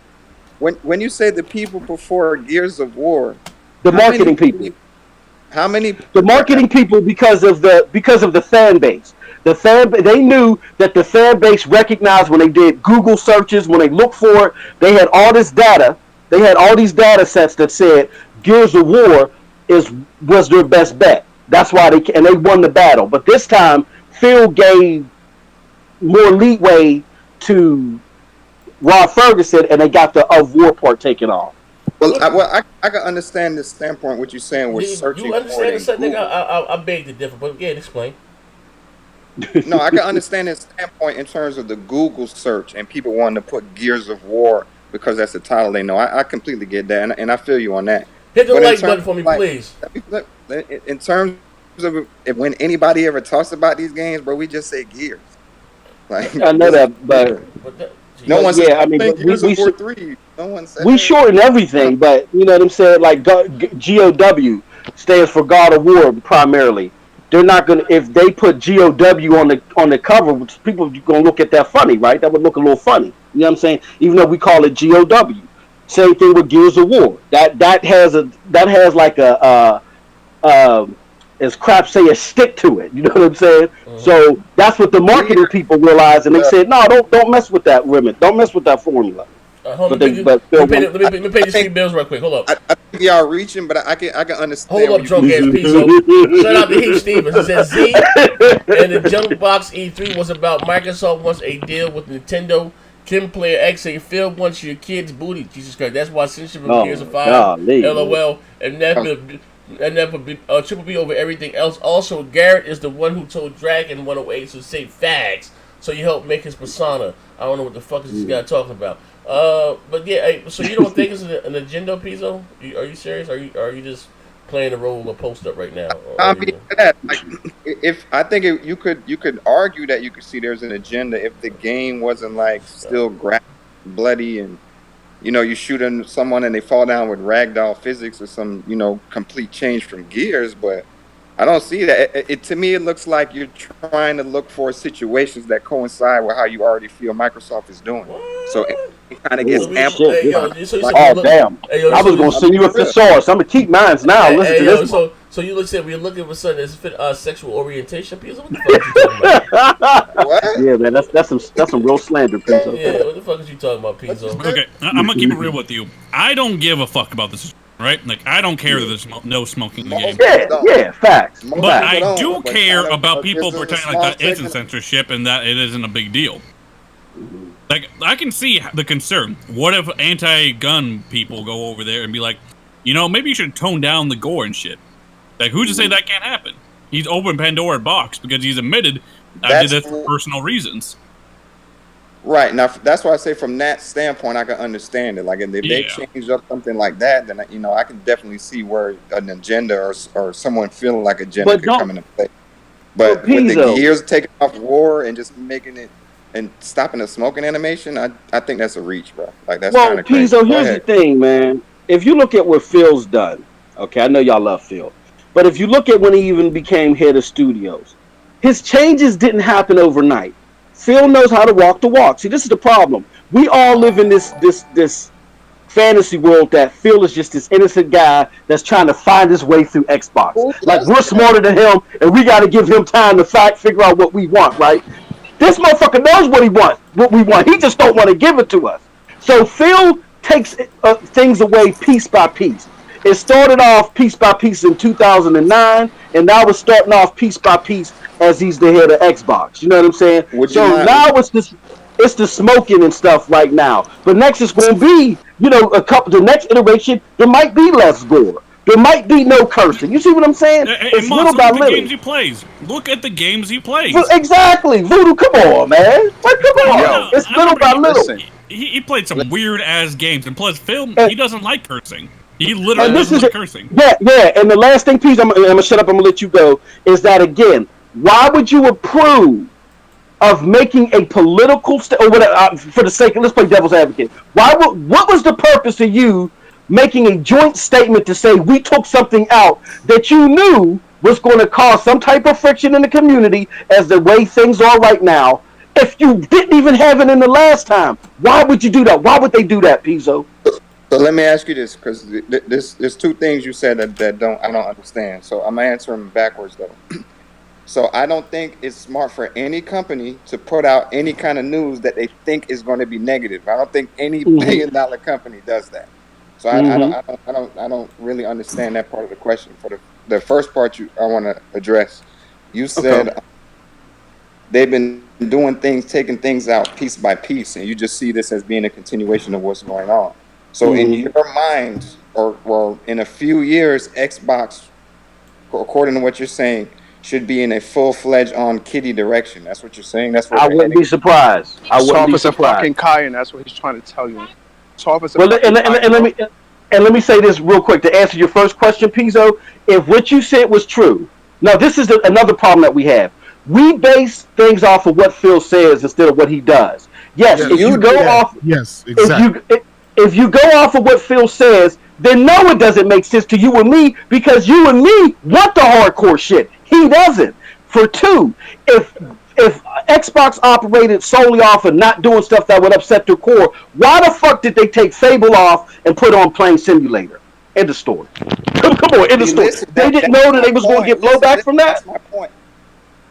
When you say the people before Gears of War, the marketing people. How many? The marketing people because of the fan base. They knew that the fan base recognized when they did Google searches, when they looked for it, they had all this data. They had all these data sets that said Gears of War was their best bet. That's why they won the battle. But this time, Phil gave more leeway to Rod Ferguson, and they got the of war part taken off. Well, I can understand the standpoint what you're saying. We're searching. You understand this, nigga? I beg to differ, but again, explain. No, I can understand his standpoint in terms of the Google search and people wanting to put Gears of War because that's the title they know. I completely get that, and I feel you on that. Hit the But in like button terms for me, of, like, please. in terms of when anybody ever talks about these games, bro, we just say Gears. Like I know that, but no one said yeah, I mean, Gears of War 3. No one said we that. shorten everything, but you know what I'm saying? Like GOW stands for God of War primarily. They're not gonna if they put GOW on the cover, people are gonna look at that funny, right? That would look a little funny. You know what I'm saying? Even though we call it GOW. Same thing with Gears of War. That has like as crap say a stick to it. You know what I'm saying? So that's what the marketing people realized, and they said, no, don't mess with that remit. Don't mess with that formula. Hold on, let me pay these 3 bills real quick. Hold up. I think y'all reaching, but I can understand. Hold up, drunk ass Pizzo. Shout out to Heath Stevens. He says Z and the Junk Box E3 was about Microsoft wants a deal with Nintendo. Kim Player X say Phil wants your kid's booty. Jesus Christ, that's why censorship of Gears of 5. LOL. And never be Triple B over everything else. Also, Garrett is the one who told Dragon 108 to say fags. So you help make his persona. I don't know what the fuck is this guy talking about. But yeah, hey, so you don't think it's an agenda, Pizzo? Are you serious? Are you just playing the role of post up right now? I mean, if I think you could argue that you could see there's an agenda if the game wasn't like still bloody and you shoot someone and they fall down with ragdoll physics or some complete change from Gears, but I don't see that. To me, it looks like you're trying to look for situations that coincide with how you already feel Microsoft is doing. So it kind of gets amplified. Damn! I was gonna send you a thesaurus. I'm gonna keep mine now. Listen to this. So you said we're looking for something that's fit sexual orientation, Pizzo? What the fuck are you talking about? What? Yeah, man, that's some real slander, Pizzo. Yeah, what the fuck is you talking about, Pizzo? Okay, I'm gonna keep it real with you. I don't give a fuck about this. Right? Like, I don't care that there's no smoking in the game. Yeah, facts. But I do care about people pretending like that isn't censorship and that it isn't a big deal. Like, I can see the concern. What if anti-gun people go over there and be like, maybe you should tone down the gore and shit? Like, who's to say that can't happen? He's opened Pandora's box because he's admitted I did this for personal reasons. Right. Now, that's why I say from that standpoint, I can understand it. Like, if they change up something like that, then, I can definitely see where an agenda or someone feeling like agenda could come into play. But with the Gears taking off war and just making it and stopping the smoking animation, I think that's a reach, bro. Like, that's kind of crazy. Pizzo, here's the thing, man. If you look at what Phil's done, okay, I know y'all love Phil, but if you look at when he even became head of studios, his changes didn't happen overnight. Phil knows how to walk the walk. See, this is the problem. We all live in this fantasy world that Phil is just this innocent guy that's trying to find his way through Xbox. Like, we're smarter than him, and we got to give him time to figure out what we want, right? This motherfucker knows what we want. He just don't want to give it to us. So Phil takes things away piece by piece. It started off piece by piece in 2009, and now it's starting off piece by piece as he's the head of Xbox. You know what I'm saying? Now it's the smoking and stuff right now. But next it's going to be, the next iteration, there might be less gore. There might be no cursing. You see what I'm saying? It's little by little. Games he plays. Look at the games he plays. Exactly. Voodoo, come on, man. Like, come on. It's little by little. He played some weird-ass games. And plus, Phil, he doesn't like cursing. He literally doesn't like cursing. Yeah. And the last thing, please, I'm going to shut up. I'm going to let you go, is that, again, why would you approve of making a political or whatever, for the sake of, let's play devil's advocate. What was the purpose of you making a joint statement to say we took something out that you knew was going to cause some type of friction in the community as the way things are right now, if you didn't even have it in the last time? Why would you do that? Why would they do that, Pizzo? So let me ask you this, because there's two things you said that I don't understand. So I'm answering them backwards, though. So I don't think it's smart for any company to put out any kind of news that they think is going to be negative. I don't think any billion-dollar company does that. So I don't really understand that part of the question. For the first part I want to address, you said they've been doing things, taking things out piece by piece, and you just see this as being a continuation of what's going on. So in your mind, or in a few years, Xbox, according to what you're saying, should be in a full-fledged on kiddie direction. That's what you're saying? That's what I wouldn't be surprised. I wouldn't be surprised. Fucking Kai, and that's what he's trying to tell you. And And let me say this real quick to answer your first question, Pizzo. If what you said was true, now this is another problem that we have. We base things off of what Phil says instead of what he does. Yes, Yes. if you go off, Yes, exactly. if you go off of what Phil says, then no, it doesn't make sense to you and me because you and me want the hardcore shit. He doesn't. For two, if Xbox operated solely off of not doing stuff that would upset their core, why the fuck did they take Fable off and put on Plane Simulator? End of story. Come on, end of story. They didn't know that they was going to get blowback from that. That's my point.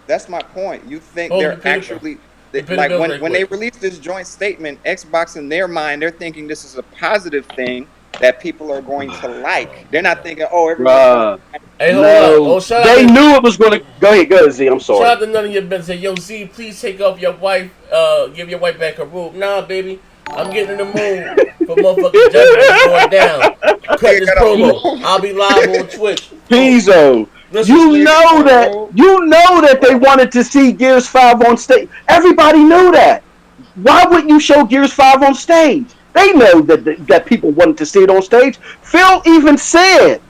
That's my point. You think Oh, they're actually like when they release this joint statement, Xbox in their mind, they're thinking this is a positive thing that people are going to like. They're not thinking, oh, everyone. Hey, hold No, on. Oh, they knew it was going to. Go ahead, Z. I'm Shout sorry. out to none of your business. Say, yo, Z, please take off your wife. Give your wife back her robe. Nah, baby. I'm getting in the mood for motherfucking judgment going down. Cut this promo. I'll be live on Twitch. Pizzo, you know that they wanted to see Gears 5 on stage. Everybody knew that. Why wouldn't you show Gears 5 on stage? They know that people wanted to see it on stage. Phil even said,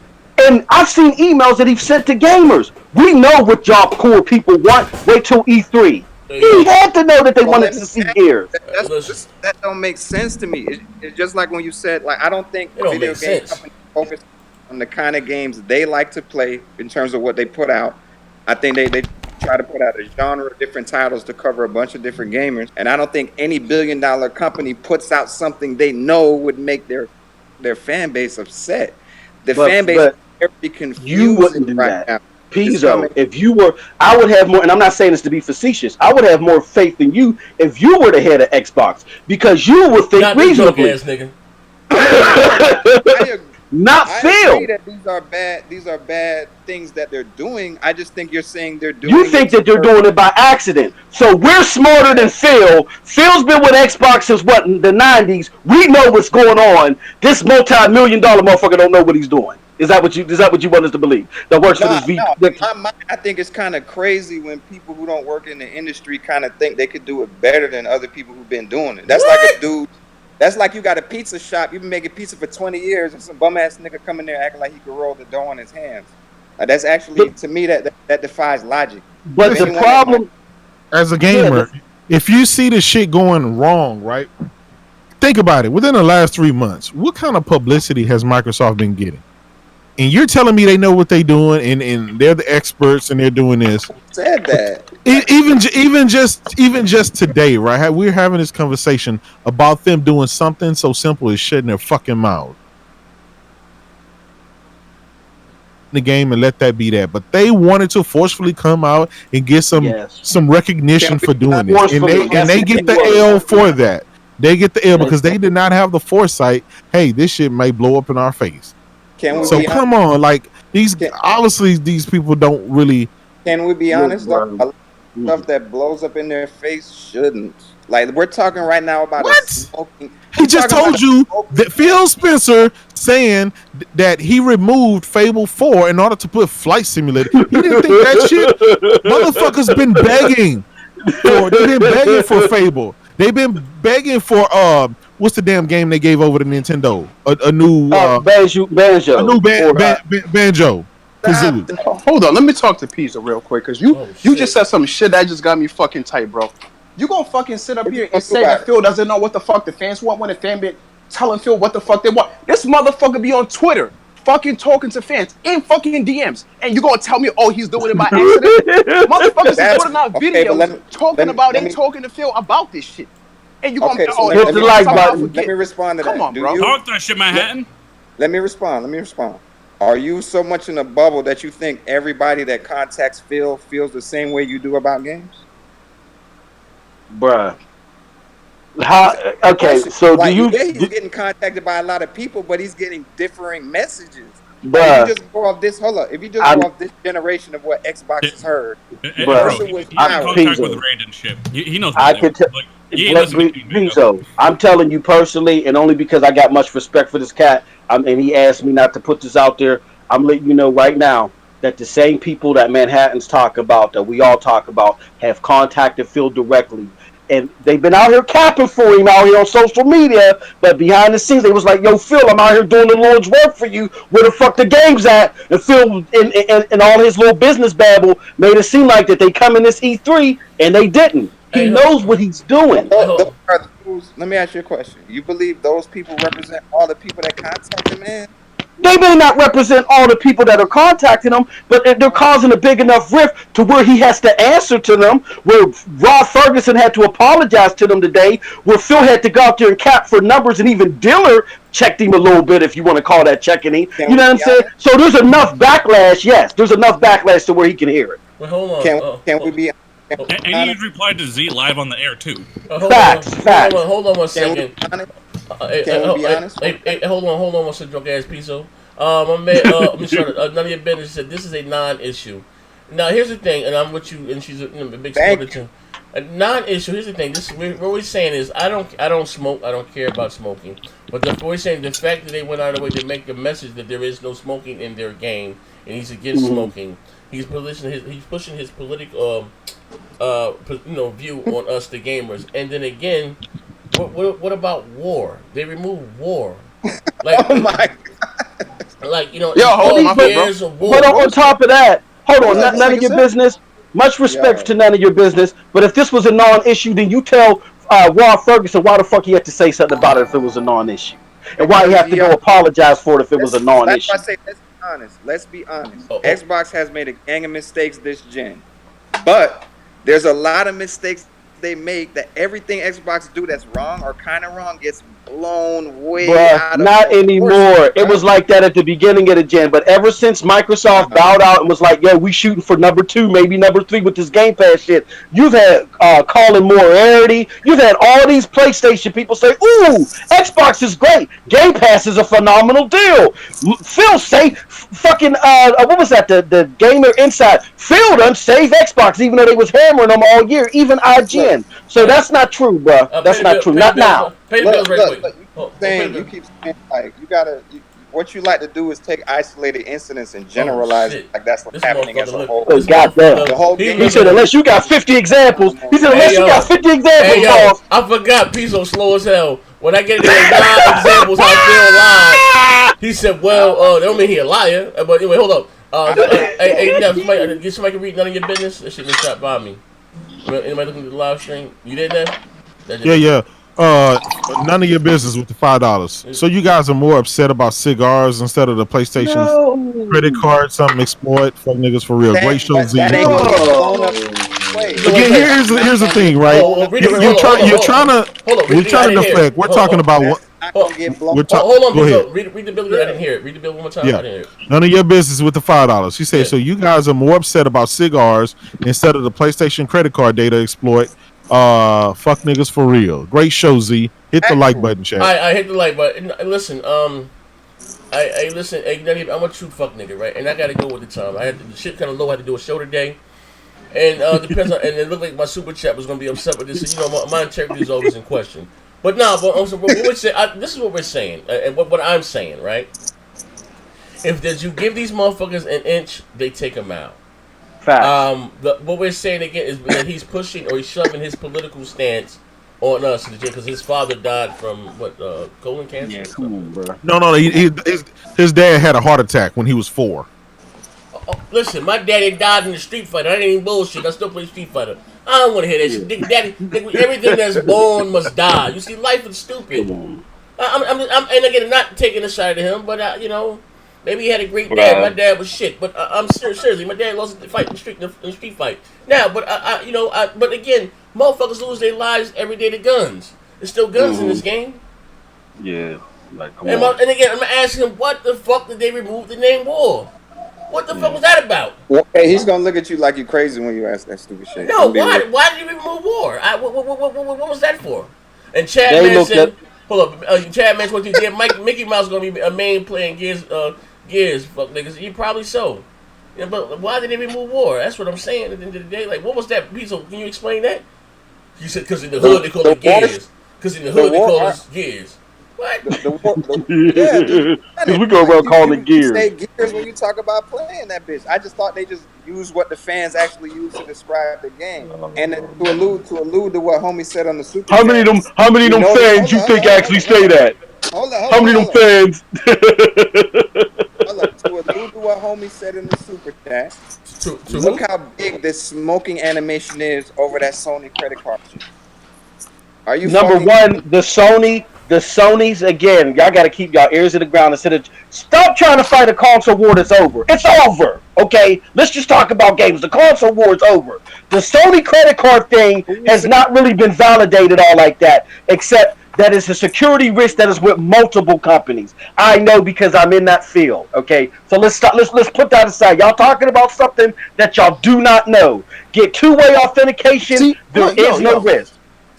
and I've seen emails that he sent to gamers. We know what job core people want. Wait till E3. He had to know that they wanted to see Gears. That don't make sense to me. It's just like when you said, like, I don't think video game companies focus on the kind of games they like to play in terms of what they put out. I think they try to put out a genre of different titles to cover a bunch of different gamers. And I don't think any billion-dollar company puts out something they know would make their fan base upset. The fan base is very confused. You wouldn't do right that. now. Pizzo, if you were, I would have more, and I'm not saying this to be facetious, I would have more faith in you if you were the head of Xbox, because you would think Not reasonably. ass nigga. Not I Phil. agree that these are bad things that they're doing. I just think you're saying they're doing You think that they're doing it by accident. So we're smarter than Phil. Phil's been with Xbox since what, in the 90s. We know what's going on. This multi-million-dollar motherfucker don't know what he's doing. Is that what you want us to believe? That works for this I think it's kind of crazy when people who don't work in the industry kind of think they could do it better than other people who've been doing it. That's like a dude. That's like you got a pizza shop. You've been making pizza for 20 years, and some bum ass nigga come in there acting like he could roll the dough on his hands. That's actually, to me, that defies logic. But the problem, as a gamer, if you see the shit going wrong, right? Think about it. Within the last 3 months, what kind of publicity has Microsoft been getting? And you're telling me they know what they're doing, and they're the experts, and they're doing this. Said that. Even just today, right? We're having this conversation about them doing something so simple as shutting their fucking mouth. The game and let that be that. But they wanted to forcefully come out and get some recognition for doing it, and they get the L for that. They get the L because they did not have the foresight. Hey, this shit may blow up in our face. So come on, like obviously these people don't really. Can we be honest? Though? Stuff that blows up in their face shouldn't. Like we're talking right now about smoking. He just told you that Phil Spencer saying that he removed Fable 4 in order to put Flight Simulator. He didn't think that shit. Motherfuckers been begging for. They've been begging for Fable. They've been begging for what's the damn game they gave over to Nintendo? A new Banjo. A new Banjo. Hold on, let me talk to Pizza real quick, because you just said some shit that just got me fucking tight, bro. You gonna fucking sit up here and say that Phil doesn't know what the fuck the fans want when the fan been telling Phil what the fuck they want? This motherfucker be on Twitter fucking talking to fans in fucking DMs, and you gonna tell me, oh, he's doing it by accident? Motherfuckers is putting out videos talking about and talking to Phil about this shit. And you gonna hit the like button. Let me respond to that. Come on, bro. Talk that shit, Manhattan. Let me respond. Are you so much in a bubble that you think everybody that contacts Phil feels the same way you do about games? Bruh. Okay, so like, do you... he's getting contacted by a lot of people, but he's getting differing messages. Bruh. If you just go off this, if you just go off this generation of what Xbox has heard, I'm contact with Raid and shit. He knows what I can tell. I'm telling you personally, and only because I got much respect for this cat, and he asked me not to put this out there, I'm letting you know right now that the same people that Manhattans talk about, that we all talk about, have contacted Phil directly. and they've been out here capping for him out here on social media, but behind the scenes they was like, yo, Phil, I'm out here doing the Lord's work for you. Where the fuck the game's at? And Phil and all his little business babble made it seem like that they come in this E3 and they didn't. He knows what he's doing. Let me ask you a question. You believe those people represent all the people that contact him, man? They may not represent all the people that are contacting him, but they're causing a big enough rift to where he has to answer to them, where Rod Ferguson had to apologize to them today, where Phil had to go out there and cap for numbers, and even Diller checked him a little bit, if you want to call that checking him. You know what I'm saying? So there's enough backlash, yes. There's enough backlash to where he can hear it. Well, hold on. Can we be... And he replied to Z live on the air, too. Facts. Hold on one second. Can we be honest? Hold on one second, drunk ass Piso. My man, none of your business said this is a non-issue. Now here's the thing, and I'm with you, and she's a big supporter too. A non-issue. Here's the thing. What we're saying is, I don't smoke. I don't care about smoking. But what we're saying, the fact that they went out of the way to make the message that there is no smoking in their game, and he's against smoking. He's pushing his political, view on us, the gamers. And then again, what about war? They removed war. Like, oh my God. Like, hold on, but on top of that, hold on, none of your business. Much respect to none of your business. But if this was a non-issue, then you tell Rod Ferguson why the fuck he had to say something about it if it was a non-issue, and why he had to go apologize for it if it was a non-issue. That's why I say let's be honest. Xbox has made a gang of mistakes this gen, but there's a lot of mistakes they make that everything Xbox do that's wrong or kind of wrong gets blown way out of not anymore. It was like that at the beginning of the gen, but ever since Microsoft bowed out and was like, yo, we shooting for number 2, maybe number 3 with this Game Pass shit, you've had Colin Moriarty, you've had all these PlayStation people say, ooh, Xbox is great, Game Pass is a phenomenal deal. Phil say fucking what was that, the Gamer Inside, Phil done save Xbox even though they was hammering them all year, even IGN. So that's not true, bro. That's not true. Not now. You keep saying like what you like to do is take isolated incidents and generalize it like that's what's happening as a whole. Goddamn. He said unless you got 50 examples. He said unless you got 50 examples. I forgot. Piso slow as hell. When I get into 9 examples, I feel lied. He said, "Well, they don't mean he a liar." But anyway, hold up. Hey, now somebody can read none of your business. That shit just shot by me. Anybody looking at the live stream? You did that? Yeah. None of your business with the $5. So you guys are more upset about cigars instead of the PlayStation credit card, something exploit, fuck niggas for real. Great show, Z. Again, here's the thing, right? You're trying to deflect. We're talking about what. Hold on, go ahead. Read the bill. I didn't hear it. Read the bill one more time. Yeah. I didn't hear it. None of your business with the $5. He said, so you guys are more upset about cigars instead of the PlayStation credit card data exploit. Fuck niggas for real. Great show, Z. Hit the like button, chat. I hit the like button. Listen, listen. I'm a true fuck nigga, right? And I gotta go with the time. I had the shit kind of low. I had to do a show today, and depends on. And it looked like my super chat was gonna be upset with this. So, my integrity is always in question. But no, what we're saying, this is what we're saying, and what I'm saying, right? If you give these motherfuckers an inch, they take them out. What we're saying again is that he's pushing or he's shoving his political stance on us because his father died from colon cancer. Yeah, come on, bro. No. His dad had a heart attack when he was 4. Listen, my daddy died in the Street Fighter. I ain't even bullshit. I still play Street Fighter. I don't want to hear that shit. Daddy, everything that's born must die. You see, life is stupid. I'm and again, not taking a shot at him, but maybe he had a great dad. My dad was shit, but I'm seriously, my dad lost the fight in the street fight. Now, but but again, motherfuckers lose their lives every day to guns. There's still guns in this game. Yeah, like come on. And again, I'm asking him, what the fuck did they remove the name war? What the fuck was that about? Well, hey, he's gonna look at you like you're crazy when you ask that stupid shit. No, why did you remove war? What was that for? And Chad Man said, hold up, Chad Man said, Mickey Mouse gonna be a main playing Gears, fuck niggas. He probably so. Yeah, but why did they remove war? That's what I'm saying at the end of the day. Like, what was that piece of, can you explain that? You said, because in the hood they call it Gears. Because in the hood they call it Gears. Because we go around calling it Gears. Say Gears when you talk about playing that bitch. I just thought they just use what the fans actually use to describe the game, and then to allude to what homie said on the Super. How many of them fans you think actually say that? How many of them fans? To allude to what homie said in the Super chat. Look how big this smoking animation is over that Sony credit card shit. Are you number one? The Sonys again. Y'all got to keep y'all ears to the ground instead of stop trying to fight a console war that's over. It's over. Okay, let's just talk about games. The console war is over. The Sony credit card thing has not really been validated all like that, except that is a security risk that is with multiple companies. I know because I'm in that field. Okay, so let's stop. Let's put that aside. Y'all talking about something that y'all do not know. Get two-way authentication. See, there is no risk.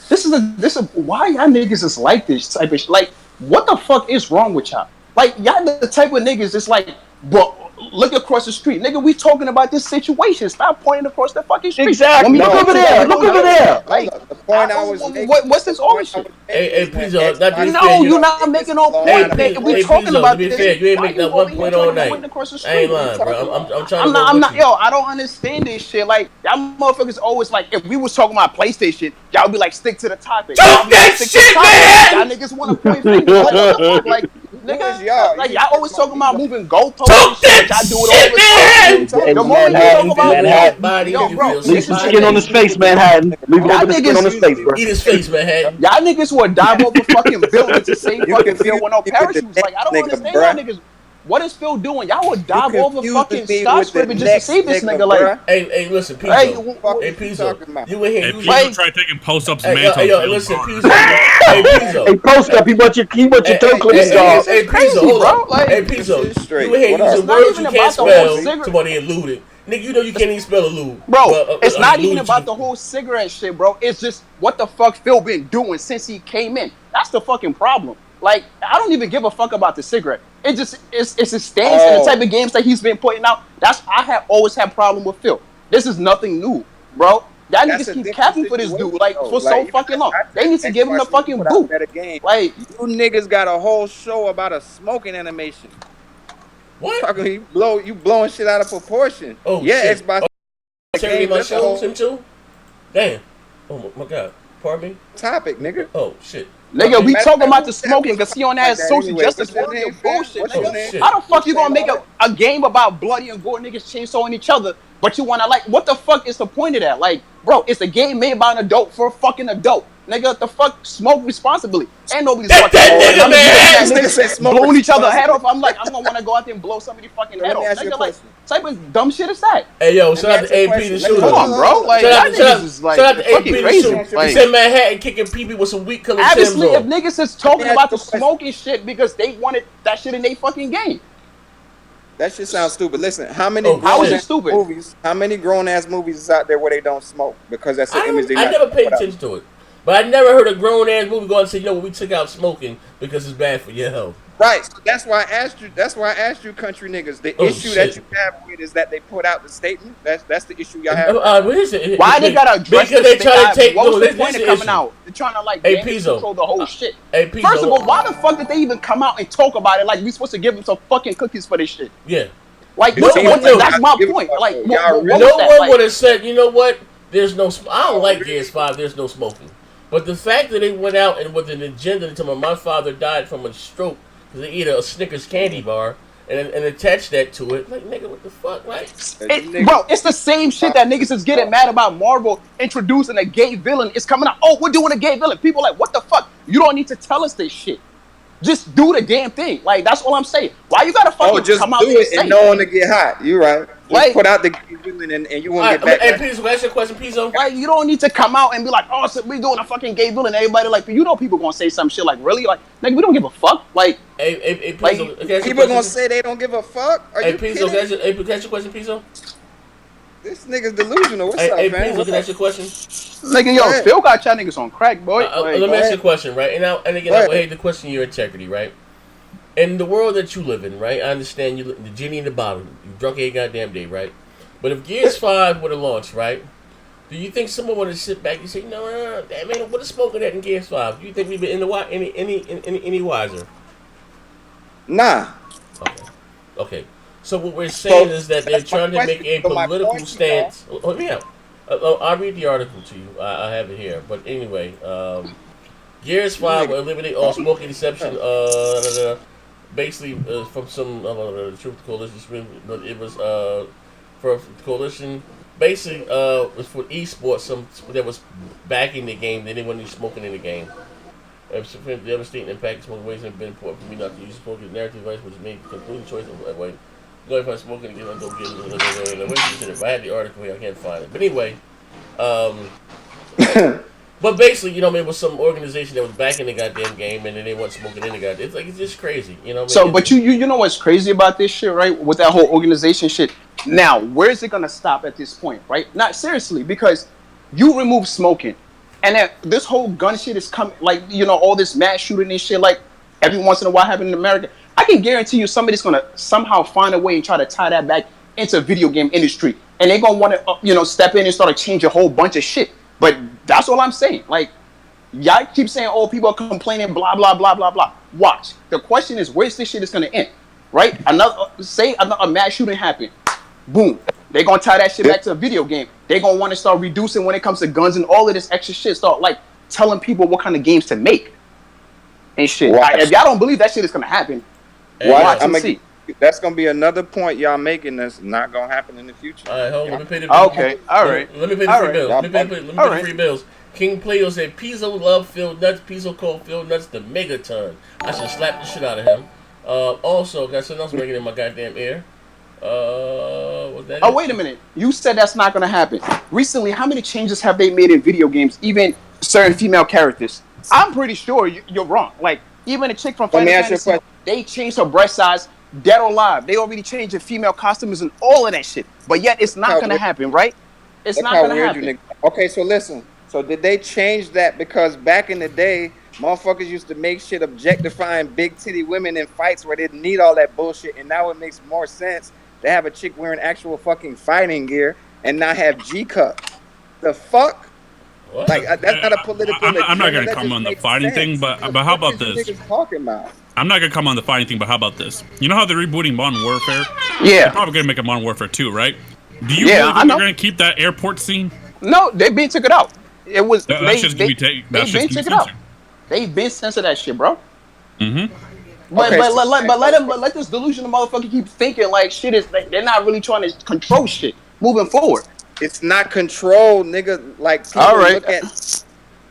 This is why y'all niggas is like this type of shit. Like, what the fuck is wrong with y'all? Like, y'all the type of niggas that's like, bro, look across the street. Nigga, we talking about this situation. Stop pointing across the fucking street. Exactly. Look over there. Look over there. Like, the point I was making. What's this all shit? Hey, Pizzo, you're not making no point. We talking about this. Fair, you ain't making that 1 point all night. I ain't lying, bro. I'm trying to. I'm not. Yo, I don't understand this shit. Like, y'all motherfuckers always like, if we was talking about PlayStation, y'all would be like, stick to the topic. Talk that shit, man. Y'all niggas want to point fingers. What the fuck? Like, nigga, like y'all always talking about moving goalposts. Talk that y'all do shit, it all the moment you talk about yo, bro, leave some skin on his face, Manhattan. Leave y'all the skin on his face, bro. Eat his face, Manhattan. Y'all niggas would dive over fucking buildings to save fucking Phil with no parachutes. Like, I don't understand y'all niggas. What is Phil doing? Y'all would dive over fucking skyscrapers just to save this nigga. Like, hey, listen, Pizzo. Hey, Pizzo. You in here? Hey, Pizzo tried taking post-ups, man. Hey, yo, listen, Pizzo. Hey, Pizzo. Hey, post-up. He want your toe clips off. Hey, Pizzo, hold on. Hey, Pizzo. You in here using words you can't spell. Somebody eluded. Nigga, you know you can't even spell elude. Bro, it's not even about the whole cigarette shit, bro. It's just what the fuck Phil been doing since he came in. That's the fucking problem. Like, I don't even give a fuck about the cigarette. It's his stance and the type of games that he's been putting out. I have always had problem with Phil. This is nothing new, bro. Y'all niggas keep capping for this dude like for so fucking long. They need to give him the fucking boot. Like, you niggas got a whole show about a smoking animation. What? You blowing shit out of proportion. Oh, yeah, shit. Xbox. Terry, my shows him too? Damn. Oh my god. Pardon me? Topic, nigga. Oh shit. Nigga, we talking about the smoking because he on that social justice warrior bullshit. Nigga. How the fuck you gonna make a game about bloody and gore niggas chainsawing each other, but you wanna like, what the fuck is the point of that? Like, bro, it's a game made by an adult for a fucking adult. Nigga, the fuck, smoke responsibly. Ain't nobody's fucking niggas blowing each other head off. I'm gonna wanna go out there and blow somebody fucking head off. Nigga, like, type of dumb shit is that? Hey yo, shout out to AP the shooter. Come on, bro. Like, that niggas is like fucking crazy. He said Manhattan kicking PP with some weak color. Obviously, if niggas is talking about the smoking shit because they wanted that shit in their fucking game. That shit sounds stupid. Listen, how many movies? How many grown ass movies is out there where they don't smoke because that's the image they? I never paid attention to it, but I never heard a grown ass movie go and say, "You know, we took out smoking because it's bad for your health." Right. So that's why I asked you. That's why I asked you, country niggas. The issue that you have with is that they put out the statement. That's the issue y'all have. Why they gotta address because they try to take. What was the point of coming out? They're trying to like control the whole shit. First of all, why the fuck did they even come out and talk about it? Like we supposed to give them some fucking cookies for this shit? Yeah. Like that's my point. Like no one would have said, you know what? There's no. I don't like Gears 5. There's no smoking. But the fact that they went out and with an agenda to tell me my father died from a stroke because they eat a Snickers candy bar and attach that to it, like nigga, what the fuck, right? Bro, it's the same shit that niggas is getting mad about Marvel introducing a gay villain. It's coming out. Oh, we're doing a gay villain. People are like, what the fuck? You don't need to tell us this shit. Just do the damn thing. Like that's all I'm saying. Why you gotta fucking come out there and say and no one to get hot? You right. Just like, put out the villain and you won't get back. Hey, Pizzo, ask your question, Pizzo. Like you don't need to come out and be like, oh, so we doing a fucking gay villain. Everybody like, you know, people gonna say some shit like, really? Like, nigga, we don't give a fuck. Like, hey, Pizzo, like, people gonna say they don't give a fuck. Are you Pizzo, can I ask your question, Pizzo? This nigga's delusional. What's up, man? Pizzo, can I ask your question? Nigga, yo, Phil got y'all niggas on crack, boy. Let me ask you a question, right? And again, I would hate to question your integrity, right? In the world that you live in, right? I understand you the genie in the bottle. You drunk every goddamn day, right? But if Gears 5 would have launched, right? Do you think someone would have sit back and say, no, that man, what is smoking at in Gears 5? Do you think we've been any wiser? Nah. Okay. So what we're saying is that they're trying to make a political stance. I'll read the article to you. I have it here. But anyway, Gears 5 will eliminate all smoking exception. Basically, from some Truth Coalition, but it was for Coalition. Basically, it was for esports. That was backing the game. They didn't want any smoking in the game. The devastating impact of smoking ways have been important for me not to use smoking narrative device, which made the concluding choice of way. Go if I'm smoking again, I don't get it. If I had the article here, I can't find it. But anyway, but basically, it was some organization that was backing the goddamn game, and then they weren't smoking in the goddamn. It's just crazy, So, but you know what's crazy about this shit, right? With that whole organization shit. Now, where is it gonna stop at this point, right? Not seriously, because you remove smoking, and then this whole gun shit is coming, like all this mass shooting and shit, like every once in a while happening in America. I can guarantee you somebody's gonna somehow find a way and try to tie that back into video game industry, and they're gonna want to step in and start to change a whole bunch of shit. But that's all I'm saying. Like, y'all keep saying, oh, people are complaining, blah blah blah blah blah. Watch. The question is, where's this shit is gonna end, right? Another mass shooting happened, boom. They're gonna tie that shit back to a video game. They're gonna want to start reducing when it comes to guns and all of this extra shit. Start like telling people what kind of games to make and shit. If y'all don't believe that shit is gonna happen, watch and see. That's gonna be another point y'all making that's not gonna happen in the future. All right, hold on. Let me pay the bills. Okay, all right. Let me pay the free bills. Let me pay the free bills. King Plato said, Pizzo love Phil Nuts. Pizzo called Phil Nuts the Megaton. I should slap the shit out of him. Also, got something else ringing in my goddamn ear. Wait a minute. You said that's not gonna happen. Recently, how many changes have they made in video games? Even certain female characters. I'm pretty sure you're wrong. Like, even a chick from Final Fantasy, they changed her breast size. Dead or alive, they already changed the female costumes and all of that shit. But yet, it's not gonna happen, right? It's not gonna happen. Okay, so listen. So did they change that because back in the day, motherfuckers used to make shit objectifying big titty women in fights where they didn't need all that bullshit, and now it makes more sense to have a chick wearing actual fucking fighting gear and not have G cup. The fuck? What? Like that's not a political. I'm not gonna come on the fighting thing, but how about this? Talking about? I'm not gonna come on the fighting thing, but how about this? You know how they're rebooting Modern Warfare? Yeah. They're probably gonna make a Modern Warfare 2, right? Do you really think they're gonna keep that airport scene? No, they've been took it out. It was that's just gonna be taken. That's just took it out. They've been censored that shit, bro. Mm-hmm. But let this delusional motherfucker keep thinking like shit is like, they're not really trying to control shit moving forward. It's not control, nigga. Like people all right. Look at.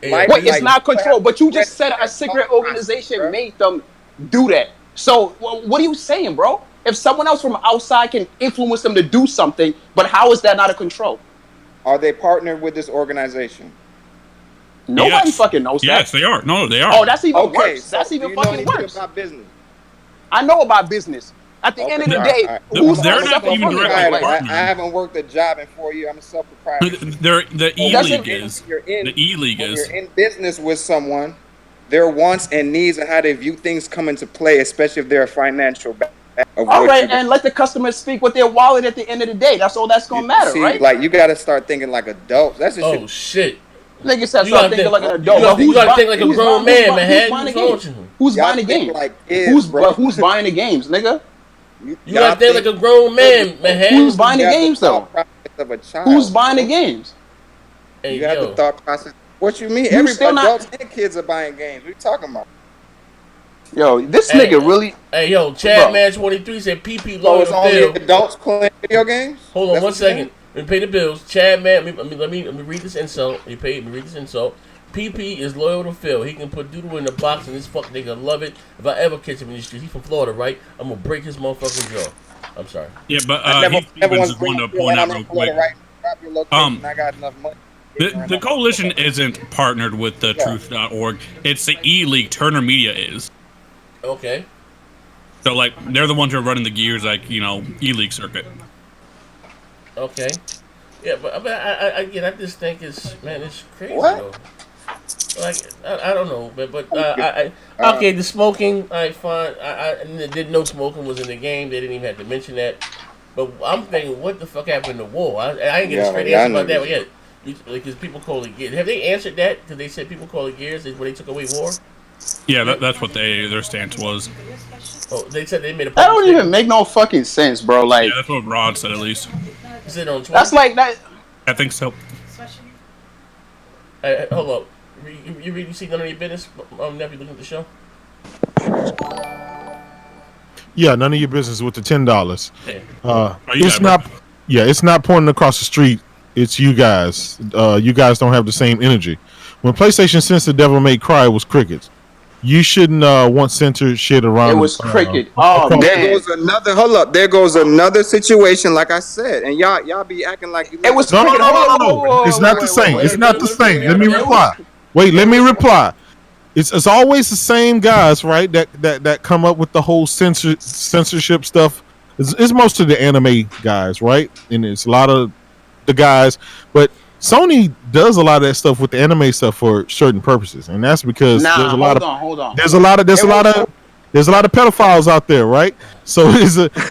Wait, it's not control, but you just said a secret organization made them do that. So what are you saying, bro? If someone else from outside can influence them to do something, but how is that not a control? Are they partnered with this organization? Nobody fucking knows that. Yes, they are. No, they are. Oh, that's even worse. That's even fucking worse. About business? I know about business. At the end of the day, they're not even directly partnered. I haven't worked a job in 4 years. I'm a self-proprietor. The E-League is. The E-League is. When you're in business with someone, their wants and needs and how they view things come into play, especially if they're a financial back. All right, and let the customers speak with their wallet at the end of the day. That's all that's gonna matter, right? Like you got to start thinking like adults. That's the shit. Niggas start thinking like an adult. You gotta think like a grown man, man. Who's buying the games? Who's buying the games, nigga? You gotta think like a grown man, man. Who's buying the games though? Who's buying the games? You have the thought process. What you mean? Every adults and kids are buying games. What are you talking about? Yo, this nigga really. Hey, yo, Chad Man 23 said PP low to only adults playing video games. Hold on 1 second. Let me pay the bills. Chad Man, let me read this insult. Let me read this insult. PP is loyal to Phil. He can put doodle in the box and this fuck nigga love it. If I ever catch him in the street, he's from Florida, right? I'm gonna break his motherfucking jaw. I'm sorry. Yeah, but Heath Stevens is one to point out real quick. I got enough money. The coalition isn't partnered with the Truth.org. It's the E-League. Turner Media is. Okay. So, like, they're the ones who are running the gears, like, E-League circuit. Okay. Yeah, but I just think it's crazy. What? Though. Like, I don't know, but okay, the smoking, fine. I didn't know smoking was in the game. They didn't even have to mention that. But I'm thinking, what the fuck happened to War? I ain't getting a straight answer about that yet. Because people call it Gears. Have they answered that? Because they said people call it Gears when they took away War. Yeah, that's what their stance was. Oh, they said they made a. That don't even make no fucking sense, bro. Like, yeah, that's what Rod said at least. Is it on Twitter? That's like that. I think so. Hey, hold up. You see none of your business? Nephew looking at the show. Yeah, none of your business with the $10. Yeah. It's not. Yeah, it's not pointing across the street. It's you guys. You guys don't have the same energy. When PlayStation censored Devil May Cry, it was crickets. You shouldn't want censored shit around. It was cricket. Oh man. There goes another. Hold up. There goes another situation. Like I said, and y'all be acting like it was no, cricket. No. It's not the same. It's not the same. Let me reply. Wait, let me reply. It's always the same guys, right? That come up with the whole censorship stuff. It's most of the anime guys, right? And it's a lot of the guys, but Sony does a lot of that stuff with the anime stuff for certain purposes, and that's because there's a lot there's a lot of pedophiles out there, right? So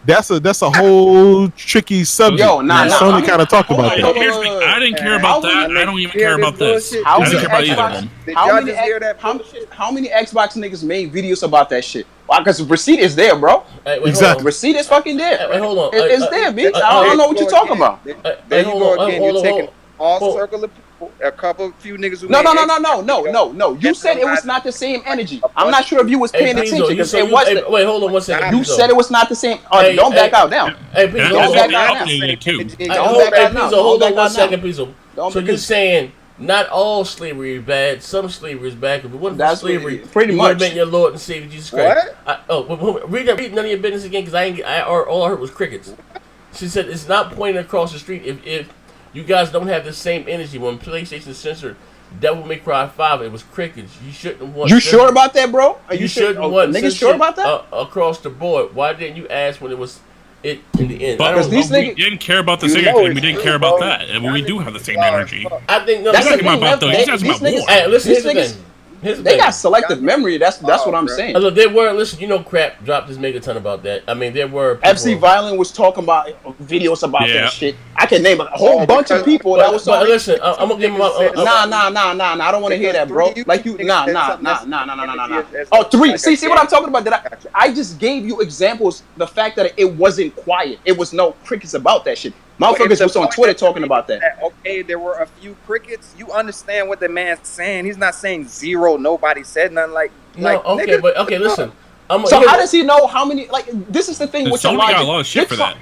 that's a whole tricky subject. Yo, Sony kind of talked about that. Here's the thing. I didn't care about that. I don't even care about this. I didn't care about either of them. How many Xbox niggas made videos about that shit? Because receipt is there, bro. Exactly. Receipt is fucking there. Wait, hold on. It's there, bitch. I don't know what you're talking about. There you go again. You're taking all circle of people, a few niggas who No. You said it was not the same energy. I'm not sure if you was paying attention because it wasn't. Wait, hold on 1 second. You said it was not the same. Don't back out now. Hey, don't back out now. Hold on 1 second, Pizzo. So you're saying not all slavery is bad, some slavery is bad. Because if it wasn't for slavery, pretty much meant your Lord and Savior Jesus Christ. Read none of your business again, because all I heard was crickets. She said it's not pointing across the street if you guys don't have the same energy. When PlayStation censored Devil May Cry 5, it was crickets. You shouldn't want. You sure about that, bro? You shouldn't want. Niggas sure about that? Across the board. Why didn't you ask when it was it in the end? Because we didn't care about the singer thing. We didn't care about that, and we do have the same energy. I think that's talking about those. He's talking about war. Hey, listen, here's the thing. They got selective memory. That's what I'm saying. Look, there were Crap dropped his megaton about that. I mean, there were FC Violent was talking about videos about that shit. I can name a whole bunch of people that was. But listen, I'm gonna give him nah. I don't want to hear that, bro. Like you, nah. Oh, 3. See what I'm talking about? I just gave you examples. The fact that it wasn't quiet. It was no crickets about that shit. Motherfuckers was on Twitter talking about that. Okay, there were a few crickets. You understand what the man's saying? He's not saying zero. Nobody said nothing like. Okay, listen. So how does he know how many? Like, this is the thing with your logic. Got a lot of shit for that.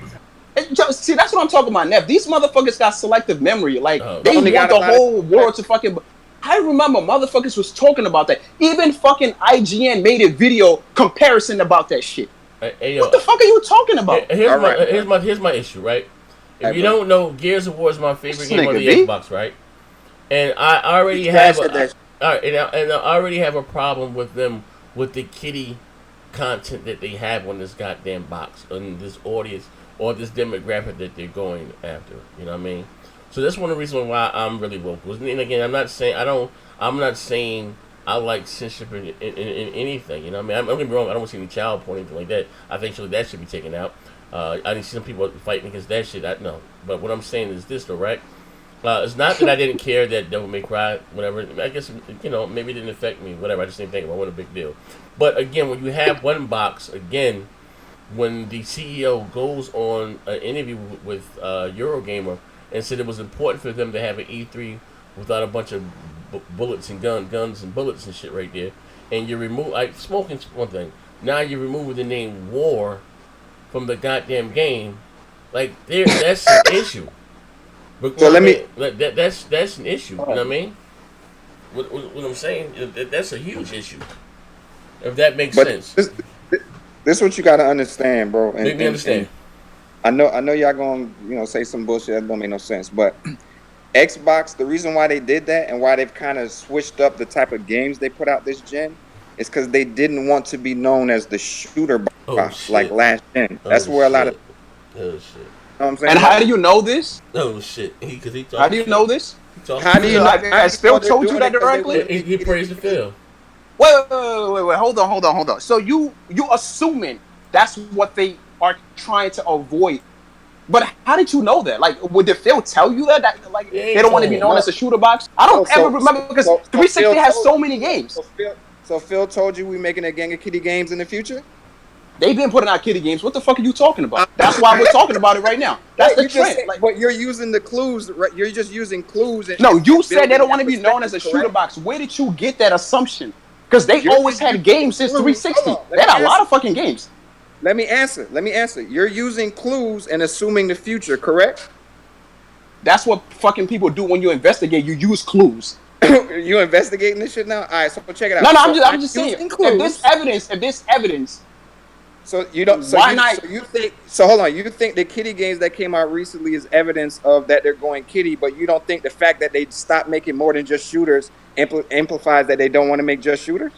See, that's what I'm talking about, Nev. These motherfuckers got selective memory. Like, they want the whole world to fucking. I remember motherfuckers was talking about that. Even fucking IGN made a video comparison about that shit. What the fuck are you talking about? Here's my issue, right? If you don't know, Gears of War is my favorite game on the Xbox, right? And I already have I already have a problem with them with the kiddie content that they have on this goddamn box, on this audience or this demographic that they're going after. You know what I mean? So that's one of the reasons why I'm really woke. And again, I'm not saying I like censorship in anything. You know what I mean? I'm gonna be wrong. I don't want to see any child porn or anything like that. I think that should be taken out. I didn't see some people fighting against that shit. No. But what I'm saying is this, though, right? It's not that I didn't care that Devil May Cry, whatever. I guess, maybe it didn't affect me, whatever. I just didn't think about it. What a big deal. But again, when you have one box, again, when the CEO goes on an interview with Eurogamer and said it was important for them to have an E3 without a bunch of bullets and guns and bullets and shit right there, and you remove, smoking's one thing. Now you're removing the name War from the goddamn game, that's an issue. But so that's an issue. You know what I mean? What I'm saying, that's a huge issue. If that makes sense. This is what you gotta understand, bro. Make me understand. And I know y'all gonna say some bullshit that don't make no sense, but Xbox, the reason why they did that and why they've kind of switched up the type of games they put out this gen is because they didn't want to be known as the shooter box like last gen. That's where a lot of. Oh shit. You know what I'm saying? And how do you know this? Oh shit. How do you know this? How do you know? Has Phil told you that directly? He praised the Phil. Wait. Hold on. So you assuming that's what they are trying to avoid But how did you know that? Like, did Phil tell you that? Like, Yeah, they don't want to be known as a shooter box? I don't ever remember because 360 has so many games. So Phil told you we making a gang of kitty games in the future? They've been putting out kitty games. What the fuck are you talking about? That's why we're talking about it right now. That's the trend. But you're using the clues, right? You're just using clues. No, you said they don't want to be known as a shooter box. Where did you get that assumption? Because they always had games since 360. They had a lot of fucking games. Let me answer. You're using clues and assuming the future, correct? That's what fucking people do when you investigate. You use clues. You investigating this shit now? All right, so check it out. No, I'm just saying. If this evidence. So you don't. So why you, not? So you think? So hold on. You think the kitty games that came out recently is evidence of that they're going kitty, but you don't think the fact that they stopped making more than just shooters amplifies that they don't want to make just shooters?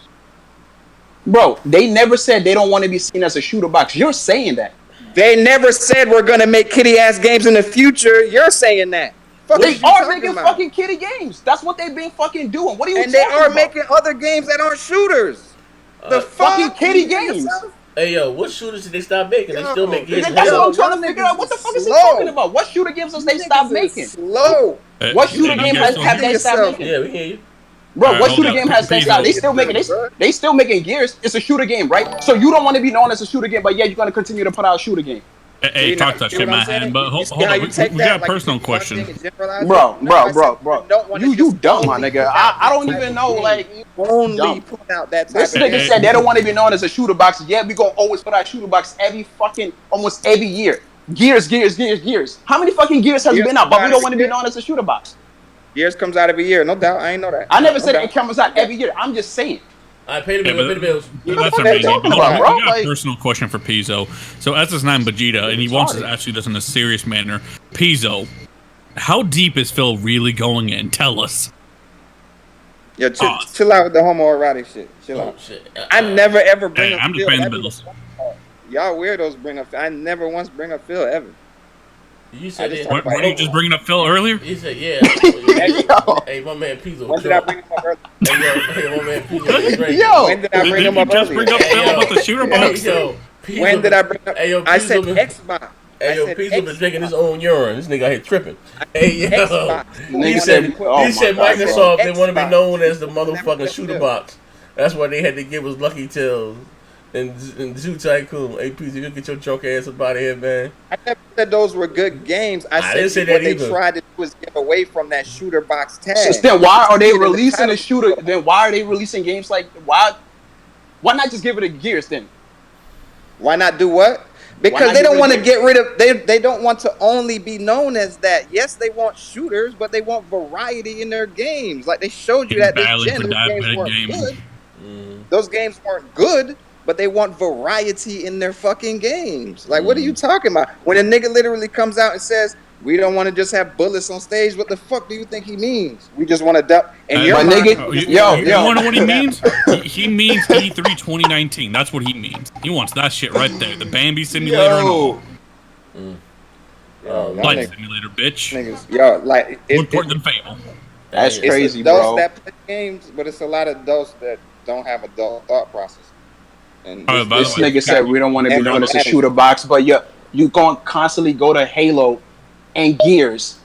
Bro, they never said they don't want to be seen as a shooter box. You're saying that. They never said we're gonna make kitty ass games in the future. You're saying that. They are making fucking kitty games. That's what they've been fucking doing. What are you? And they are making other games that aren't shooters. The fucking kitty games. Hey yo, what shooters did they stop making? They still make games. That's what I'm trying to figure out. What the fuck is he talking about? What shooter games has they stopped making? Slow. What shooter game have they stopped making? Yeah, we hear you. Bro, what shooter game has they stopped? They still making they still making Gears. It's a shooter game, right? So you don't want to be known as a shooter game, but yeah, you're gonna continue to put out a shooter game. Hey, talk that shit, man. But hold on, we got a personal question. Bro. You dumb, my nigga. I don't even know, like, only put out that type this nigga said they don't want to be known as a shooter box. Yeah, we gonna always put out shooter box almost every year. Gears. How many fucking Gears has been out? But we don't want to be known as a shooter box. Gears comes out every year, no doubt. I ain't know that. I never said it comes out every year. I'm just saying. I pay the bills. That's amazing. We got a personal question for Pizzo. So SS9 Vegeta, and he wants to ask you this in a serious manner. Pizzo, how deep is Phil really going in? Tell us. Yo, chill out with the homoerotic shit. Chill out. Shit. I never ever bring up I'm just Phil. paying the bills. Y'all weirdos bring up Phil. I never once bring up Phil ever. You said it. Weren't you just bringing up Phil earlier? You said, yeah. Hey, my man Pizzo. When did I bring him up earlier? Hey, my man Pizzo. Yo. When did I bring him up just earlier? bring up Phil about the shooter box? When did I bring up? Hey, yo, I said Xbox. Hey, yo, Pizzo been drinking his own urine. This nigga out here tripping. Hey, yo. He said Microsoft, they want to be known as the motherfucking shooter box. That's why they had to give us Lucky Tales and Zoo Tycoon. Hey, Pizzo, you get your joke ass up out of here, man. I never said those were good games. I didn't said say what that they either. tried to do was get away from that shooter box tag. So then why are they releasing a shooter? Then why are they releasing games like why not just give it a Gears then? Why not do what? Because they don't want to get rid of they don't want to only be known as that. Yes, they want shooters, but they want variety in their games. Like they showed you that this gen, those games weren't good. Those games weren't good, but they want variety in their fucking games. Like, what are you talking about? When a nigga literally comes out and says, we don't want to just have bullets on stage, what the fuck do you think he means? We just want to duck. And you want to know what he means? He means E3 2019. That's what he means. He wants that shit right there. The Bambi simulator and all. Flight simulator, bitch. Niggas, like more important than Fable. That's crazy, adults bro. that play games, but it's a lot of adults that don't have adult thought process. And this nigga said we don't want to be known as a shooter box, but you gonna constantly go to Halo and Gears,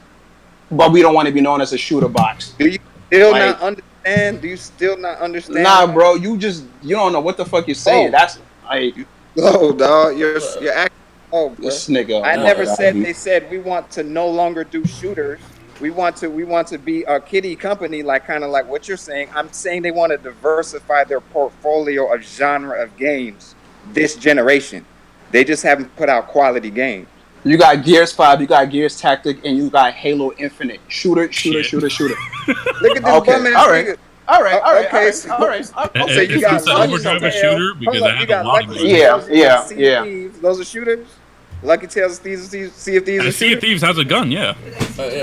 but we don't want to be known as a shooter box. Do you still not understand? Do you still not understand? Nah, bro, you don't know what the fuck you're saying. That's dog. You're acting. Oh, this nigga. I never said they said we want to no longer do shooters. We want to be a kiddie company, kind of like what you're saying. I'm saying they want to diversify their portfolio of genre of games this generation. They just haven't put out quality games. You got Gears 5, you got Gears Tactic, and you got Halo Infinite. Shooter. Look at this bum ass nigga. All right. So you got Overdrive a shooter because I have a lot of Yeah. Those are shooters. Lucky Tales, Sea of Thieves. Sea of Thieves has a gun, yeah.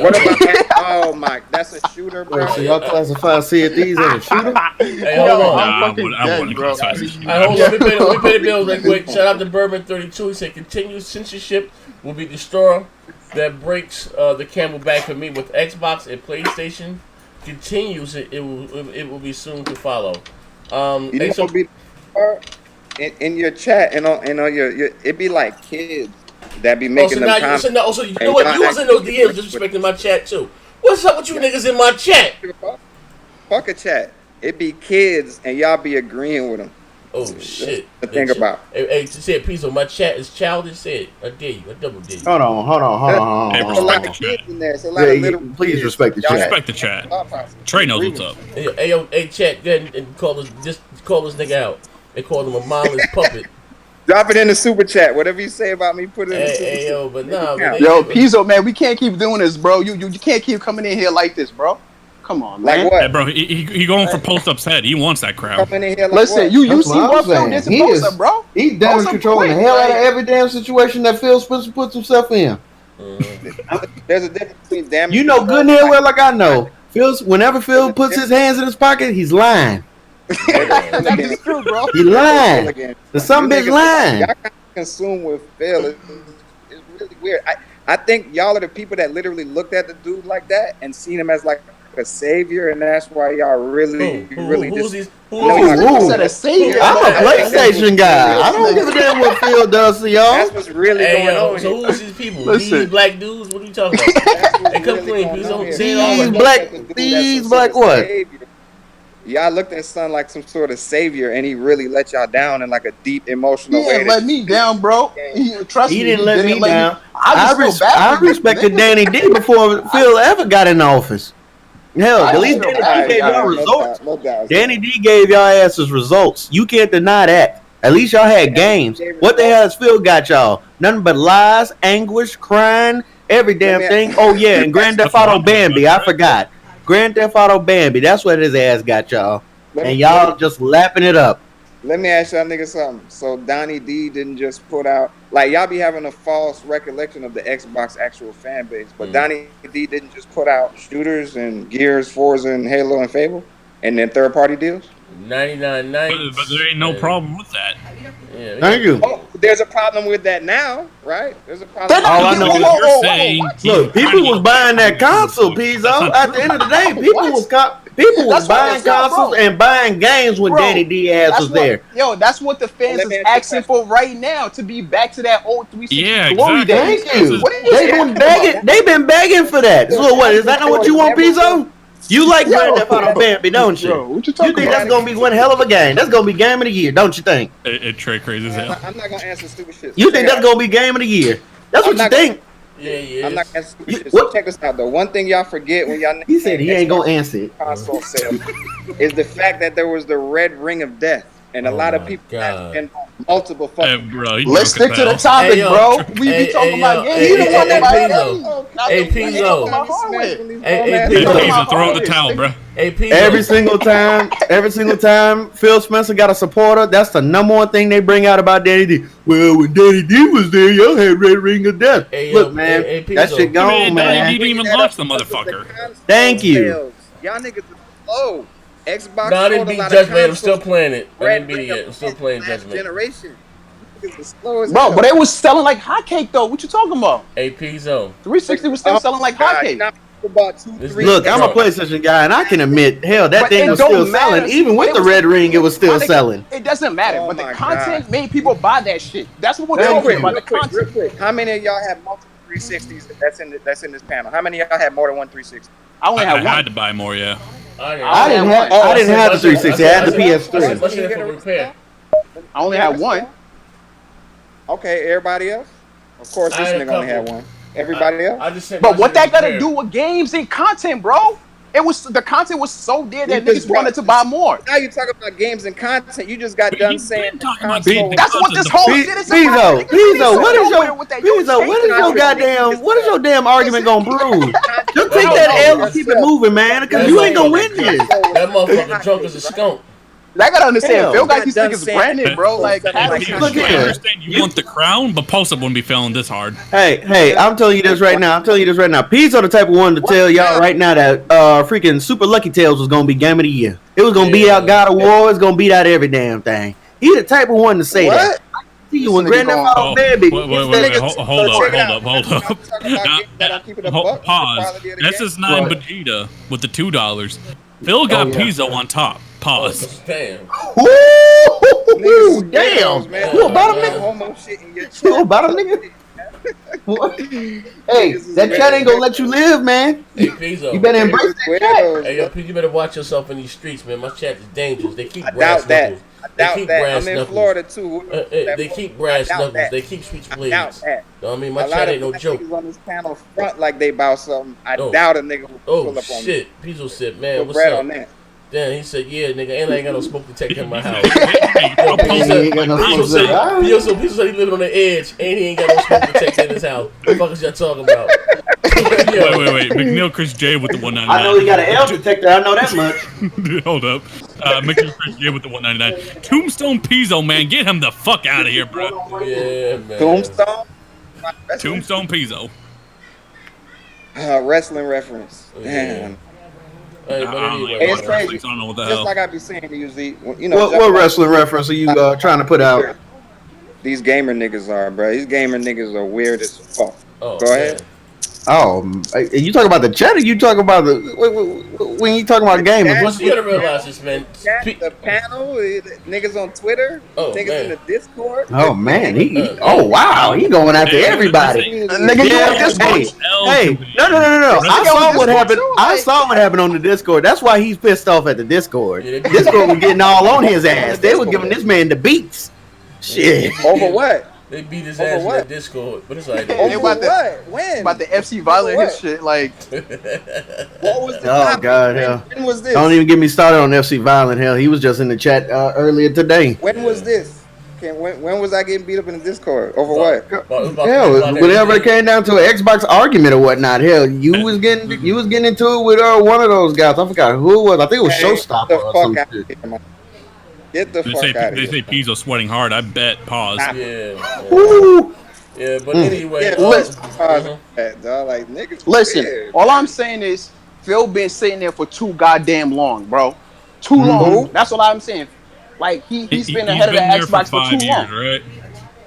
What about that? Oh my, that's a shooter, bro. So y'all classify Sea of Thieves as a shooter? Hey, hold on. I wouldn't classify it as a shooter. Hold on. We pay the bills real quick. Shout out to Bourbon32. He said, continued censorship will be the straw that breaks the camel back for me with Xbox and PlayStation. Continues, it will be soon to follow. You know, in your chat and on your it'd be like kids that be making them comments. So you know what? You was in those DMs disrespecting my chat too. What's up with you niggas in my chat? Fuck a chat. It be kids, and y'all be agreeing with them. Oh shit! To think about. Hey, said Pizzo, my chat is childish. Said I dare you, I double dare you. Hold on. There's a lot of kids in there. So a lot of little please kids. respect the chat. Respect the chat. Trey knows what's up. Hey, chat, go ahead and call this nigga out. They call him a mindless puppet. Drop it in the super chat. Whatever you say about me, put it in the super chat. Yo, but nah, yo, Pizzo, man, we can't keep doing this, bro. You can't keep coming in here like this, bro. Come on, man. Like what? Hey, bro, he going for post up's head. He wants that crowd. Coming in here like Listen, what? you see what Phil did to post up, bro? He's damage controlling the hell out of every damn situation that Phil Spencer puts himself in. There's a difference between damage. You know good and hell well, like I know. Whenever Phil puts his hands in his pocket, he's lying. That is true, bro. He lying. The some bitch lying. Y'all consumed with Phil. It's really weird. I think y'all are the people that literally looked at the dude like that and seen him as like a savior, and that's why y'all really just. Who said a savior? I'm a PlayStation guy. I don't give a damn what Phil does to y'all. That's what's really going on. So who's these people? These black dudes? What are you talking about? Hey, come clean, please. These black what? Y'all looked at son like some sort of savior, and he really let y'all down in like a deep emotional way. He didn't let me down, bro. Trust me. He didn't let me down. I respected Danny D before Phil ever got in office. Hell, at least Danny D gave y'all results. Danny D gave y'all asses results. You can't deny that. At least y'all had games. What the hell has Phil got y'all? Nothing but lies, anguish, crying, every damn thing. Oh yeah, and Grand Theft Auto Bambi. I forgot. Grand Theft Auto Bambi. That's what his ass got y'all. And y'all just lapping it up. Let me ask y'all niggas something. So Donnie D didn't just put out, like y'all be having a false recollection of the Xbox actual fan base, but Donnie D didn't just put out shooters and Gears, Forza, and Halo and Fable, and then third party deals. 99 nights. But there ain't no problem with that. Yeah, thank you. Oh, there's a problem with that now, right? There's a problem. All I know is look, people was buying that console, Pizzo. At the end of the day, people was buying consoles and buying games when Danny Diaz was there. Yo, that's what the fans is asking for right now, to be back to that old 360 glory days. Thank you. They've been begging for that. So what? Is that not what you want, Pizzo? You like Grand Theft Auto Bambi, don't you? Bro, what you think that's gonna be one hell of a game? That's gonna be game of the year, don't you think? It Trey crazy as hell. I'm not gonna answer stupid shit. You think that's gonna be game of the year? That's what you think. Yeah. I'm not gonna answer stupid shit. So check this out though. One thing y'all forget when y'all he said he ain't gonna answer it. Console sales is the fact that there was the red ring of death. And a lot of people have been multiple fucking. Let's stick to the topic, bro. We be talking about games. You the one that Hey, Pizzo. Pizzo, throw the towel, bro. Hey, Pizzo. Every single time Phil Spencer got a supporter, that's the number one thing they bring out about Danny D. Well, when Danny D was there, y'all had red ring of death. Look, man, that shit gone, man. He didn't even launch the motherfucker. Thank you. Y'all niggas are slow. Xbox. No, I didn't beat Judgment. I'm still playing it. I didn't beat it yet. I'm still playing Judgment. Generation. Bro, but it was selling like hotcake though. What you talking about? Hey, Pizzo. 360 was still selling like hotcake. Look, I'm a PlayStation guy, and I can admit, hell, that thing was still selling. Even with the red ring, it was still selling. It doesn't matter, but the content made people buy that shit. That's what we're talking about. The content. How many of y'all have multiple 360s that's in this panel? How many of y'all have more than one 360? I only had one. I had to buy more, yeah. I didn't have the 360. I had the PS3. I only had one. Okay, everybody else? Of course, this nigga only had one. Everybody else? But what that got to do with games and content, bro? The content was so dear that niggas wanted to buy more. Now you talking about games and content. You just got done saying that's what this whole shit is about. Pizzo, what is your damn argument gonna prove? Just take that L and keep it moving, man, because you ain't gonna win this. That motherfucker drunk as a skunk. I gotta understand. Phil got these niggas branded, bro. Like, look here. You want the crown, but Post-Up wouldn't be feeling this hard. Hey, I'm telling you this right now. Pizzo the type of one to tell y'all right now that freaking Super Lucky Tales was gonna be game of the year. It was gonna beat out God of War. It's gonna beat out every damn thing. He the type of one to say that. See you when Grand Theft Auto Bambi. Hold up. Pause. SS9 Vegeta with the $2. Phil got Pizzo on top. Pause. Damn. Ooh, damn. You about a nigga? You about a nigga? What? Hey, that chat ain't gonna let you live, man. Hey, Pizzo. You better embrace that chat. Hey, yo, Pizzo, you better watch yourself in these streets, man. My chat is dangerous. They keep I brass doubt that. knuckles. I They doubt keep that. brass I'm in knuckles. Florida too. They keep brass doubt knuckles. that. They keep switchblades. Doubt that. Know what I mean? My A lot chat of ain't no black joke. niggas on this panel front like they bout something. I Oh. doubt a nigga will pull Oh, up on me. shit. Pizzo said, man, Put what's bread up? on that. Then he said, yeah, nigga, and I ain't got no smoke detector in my house. Pizzo Pizzo said he living on the edge, and he ain't got no smoke detector in his house. What the fuck is y'all talking about? Wait. McNeil Chris J with the 199. I know he got an L detector. I know that much. Hold up. McNeil Chris J with the 199. Tombstone Pizzo, man. Get him the fuck out of here, bro. Yeah, man. Tombstone? Tombstone Pizzo. Wrestling reference. Yeah. Damn. Hey, but anyway, It's I crazy. don't know what the Just hell. like I be saying to you, Z, you know, What wrestling reference are you trying to put out? these gamer niggas are, bro. These gamer niggas are weird as fuck. Oh, Go ahead. Oh, you talking about the chat or you talking about the when you talking about gamers? What's you gotta realize this, man. The panel, niggas on Twitter, Oh, niggas man. in the Discord. Oh man, oh wow, he going after everybody. Nigga, you on Discord? Hey, no. I saw what happened. I saw what happened on the Discord. That's why he's pissed off at the Discord. Discord was getting all on his ass. They were giving this man the beats. Shit. Over what? They beat his Over ass in what? that Discord, but it's like Over about what? When? About the FC violent his shit, like. What was the Oh topic? God, hell. When was this? Don't even get me started on FC Violent. Hell, he was just in the chat earlier today. When was this? When was I getting beat up in the Discord? Over what? Hell, whenever it came down to an Xbox argument or whatnot, hell, you was getting into it with one of those guys. I forgot who it was. I think it was Showstopper Get the or fuck some out shit. of here, man. Get the They fuck say, out of they say here. Pizzo sweating hard. I bet. Pause. Yeah. Woo! Yeah, but anyway. Yeah, listen. Like niggas. Listen, weird. all I'm saying is Phil been sitting there for too goddamn long, bro. Too long. That's all I'm saying. Like he's been ahead of the there Xbox for 5 too years, long. right?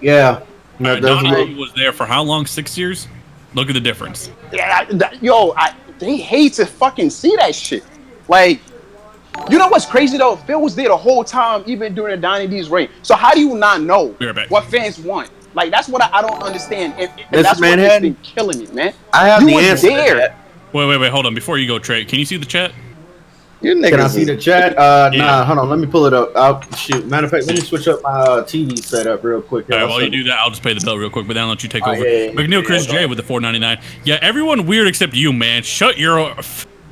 Yeah. Donnie was there for how long? 6 years? Look at the difference. Yeah, they hate to fucking see that shit. Like, you know what's crazy though? Phil was there the whole time, even during the Donnie D's reign. So how do you not know what fans want? Like, that's what I don't understand. If that's what has been killing it, man. I have you the was answer to there. that. Wait, hold on. Before you go, Trey, can you see the chat? Can I see the chat? Nah, hold on. Let me pull it up. Shoot. Matter of fact, let me switch up my TV setup real quick. All right, while you do that, I'll just pay the bill real quick, but then I'll let you take over. yeah, McNeil Chris J with the $4.99. Yeah, everyone weird except you, man. Shut your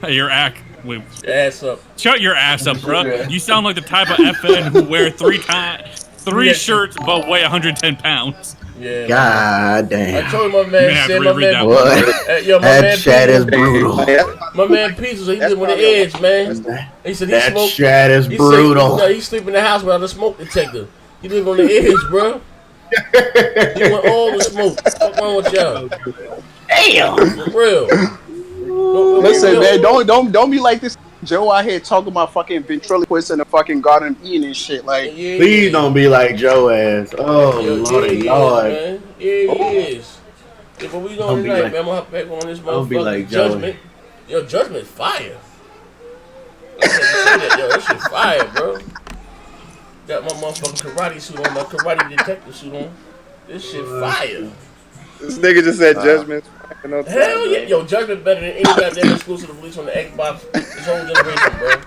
act. Wait. Ass up. Shut your ass up, bro. You sound like the type of FN who wear three shirts but weigh 110 pounds. Yeah. God damn. I told my man, said my man, What? my man That chat is brutal. My man Pizza, he live on the edge, man. He said he That smoked. chat is he brutal. Said, he sleep in the house without a smoke detector. He live on the edge, bro. He want all the smoke. What's wrong with y'all? Damn. For real. Listen, man, don't be like this Joe out here talking about fucking ventriloquist in the fucking Garden of Eden and shit. Like, Please don't be like Joe ass. Oh Lord. Yeah, he is. Yeah, but we Don't going be tonight, like- man. I'm gonna hop back on this don't be motherfucking like Joey. Judgment. Yo, Judgment fire. I said, say that, yo, that shit fire, bro. Got my motherfucking karate suit on, my karate detective suit on. This shit fire. This nigga just said Judgment. No time, Hell yeah. bro. Yo, Judgment better than any goddamn exclusive release on the Xbox this whole generation, bro.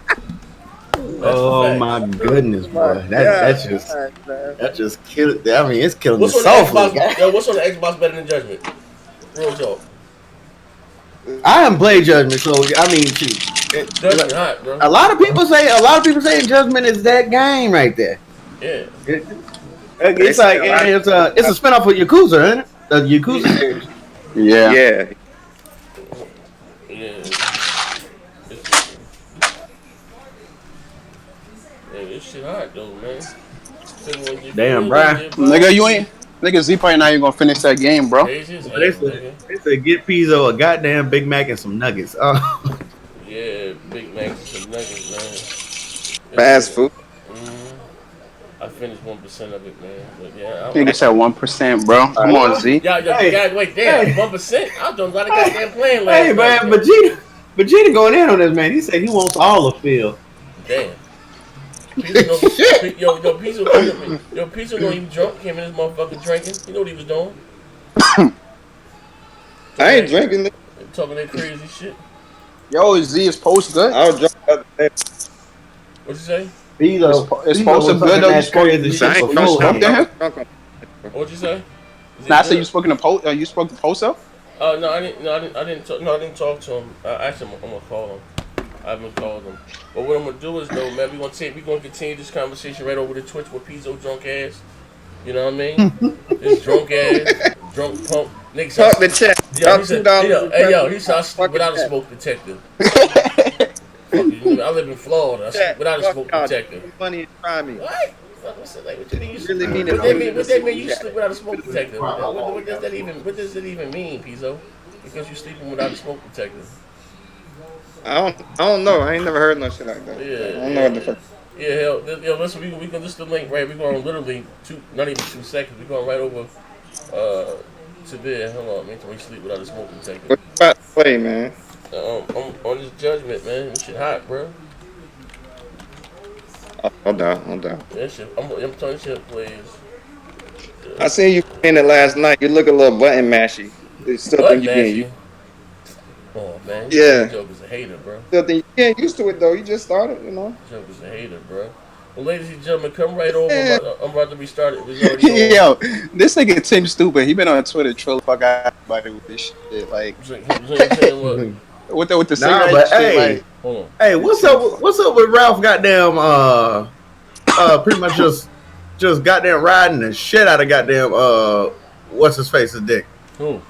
Oh my goodness, bro. That's just kill. I mean, it's killing What's me on the softly. Xbox? Yo, what's on the Xbox better than Judgment? Real talk. I haven't played Judgment, so I mean, shoot. Judgment hot, bro. A lot of people say Judgment is that game right there. Yeah. It's like it's a spinoff of Yakuza, isn't it? The Yakuza series. Yeah. Yeah. Yeah, this shit hot though, man. Damn, bruh. Nigga, you ain't. Nigga, Z probably not even gonna finish that game, bro. They said get Pizzo a goddamn Big Mac and some nuggets. Oh. Yeah, Big Mac and some nuggets, man. Fast food. I finished 1% of it, man. But yeah, Nigga said 1%, bro. Come on, Z. Y'all, guys, wait, damn, 1%? I was doing a lot of goddamn playing last Hey man, night. Vegeta going in on this man. He said he wants all the field. Damn. Pizza know he was drunk, came in this motherfucker drinking. You know what he was doing? I ain't drinking this. Talking that crazy shit. Yo, Z is post good. I was drunk the other day. What you say? It's supposed to good though. You spoke to him? What'd you say? Nah, I said you spoke to post. You spoke to Poso? No, I didn't talk to him. Actually, I'm gonna call him. I haven't called him. But what I'm gonna do is though, man, we gonna continue this conversation right over to Twitch with Pizzo drunk ass. You know what I mean? This drunk ass, drunk pump. Nigga, talk the chat. He said I sleep without a smoke detector. I live in Florida. I sleep without a smoke detector. Money and try me. What? What you mean? What that mean? You sleep without a smoke detector? What does that even? What does it even mean, Pizzo? Because you sleeping without a smoke detector. I don't know. I ain't never heard no shit like that. Yeah. I don't know what the fuck. Yeah, hell, listen, we can just the link right. We're going literally not even 2 seconds. We're going right over to there. Hold on, man. Till we sleep without a smoke detector. What you about to play, man? On this judgment, man. This shit hot, bro. Hold on. That shit, I'm telling you, shit plays. I seen you playing it last night. You look a little button mashy. It's still think you getting. Oh man, yeah. Joker's a hater, bro. Still think you getting used to it though. You just started, you know. Joker's a hater, bro. Well, ladies and gentlemen, come right over. I'm about to restart it. Yo, this nigga Tim Stupid. He been on Twitter trolling fuck everybody with this shit. Like, with the cigarette shit. Hey, hold on. Hey, what's up with Ralph? Goddamn, pretty much just goddamn riding the shit out of goddamn what's his face's dick. Who?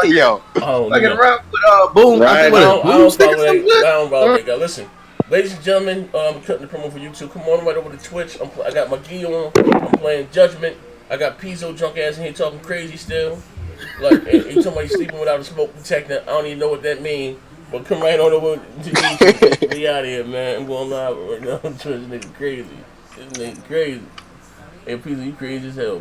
Yo, fucking Ralph with Boom. I don't follow that guy. Listen, ladies and gentlemen, I'm cutting the promo for YouTube. Come on right over to Twitch. I got my gi on. I'm playing Judgment. I got Pizzo drunk ass in here talking crazy still. Like, and somebody sleeping without a smoke detector. I don't even know what that means. But come right on over to YouTube. We out here, man. I'm going live right now on Twitch. This nigga crazy. Hey, Pizzo, you crazy as hell,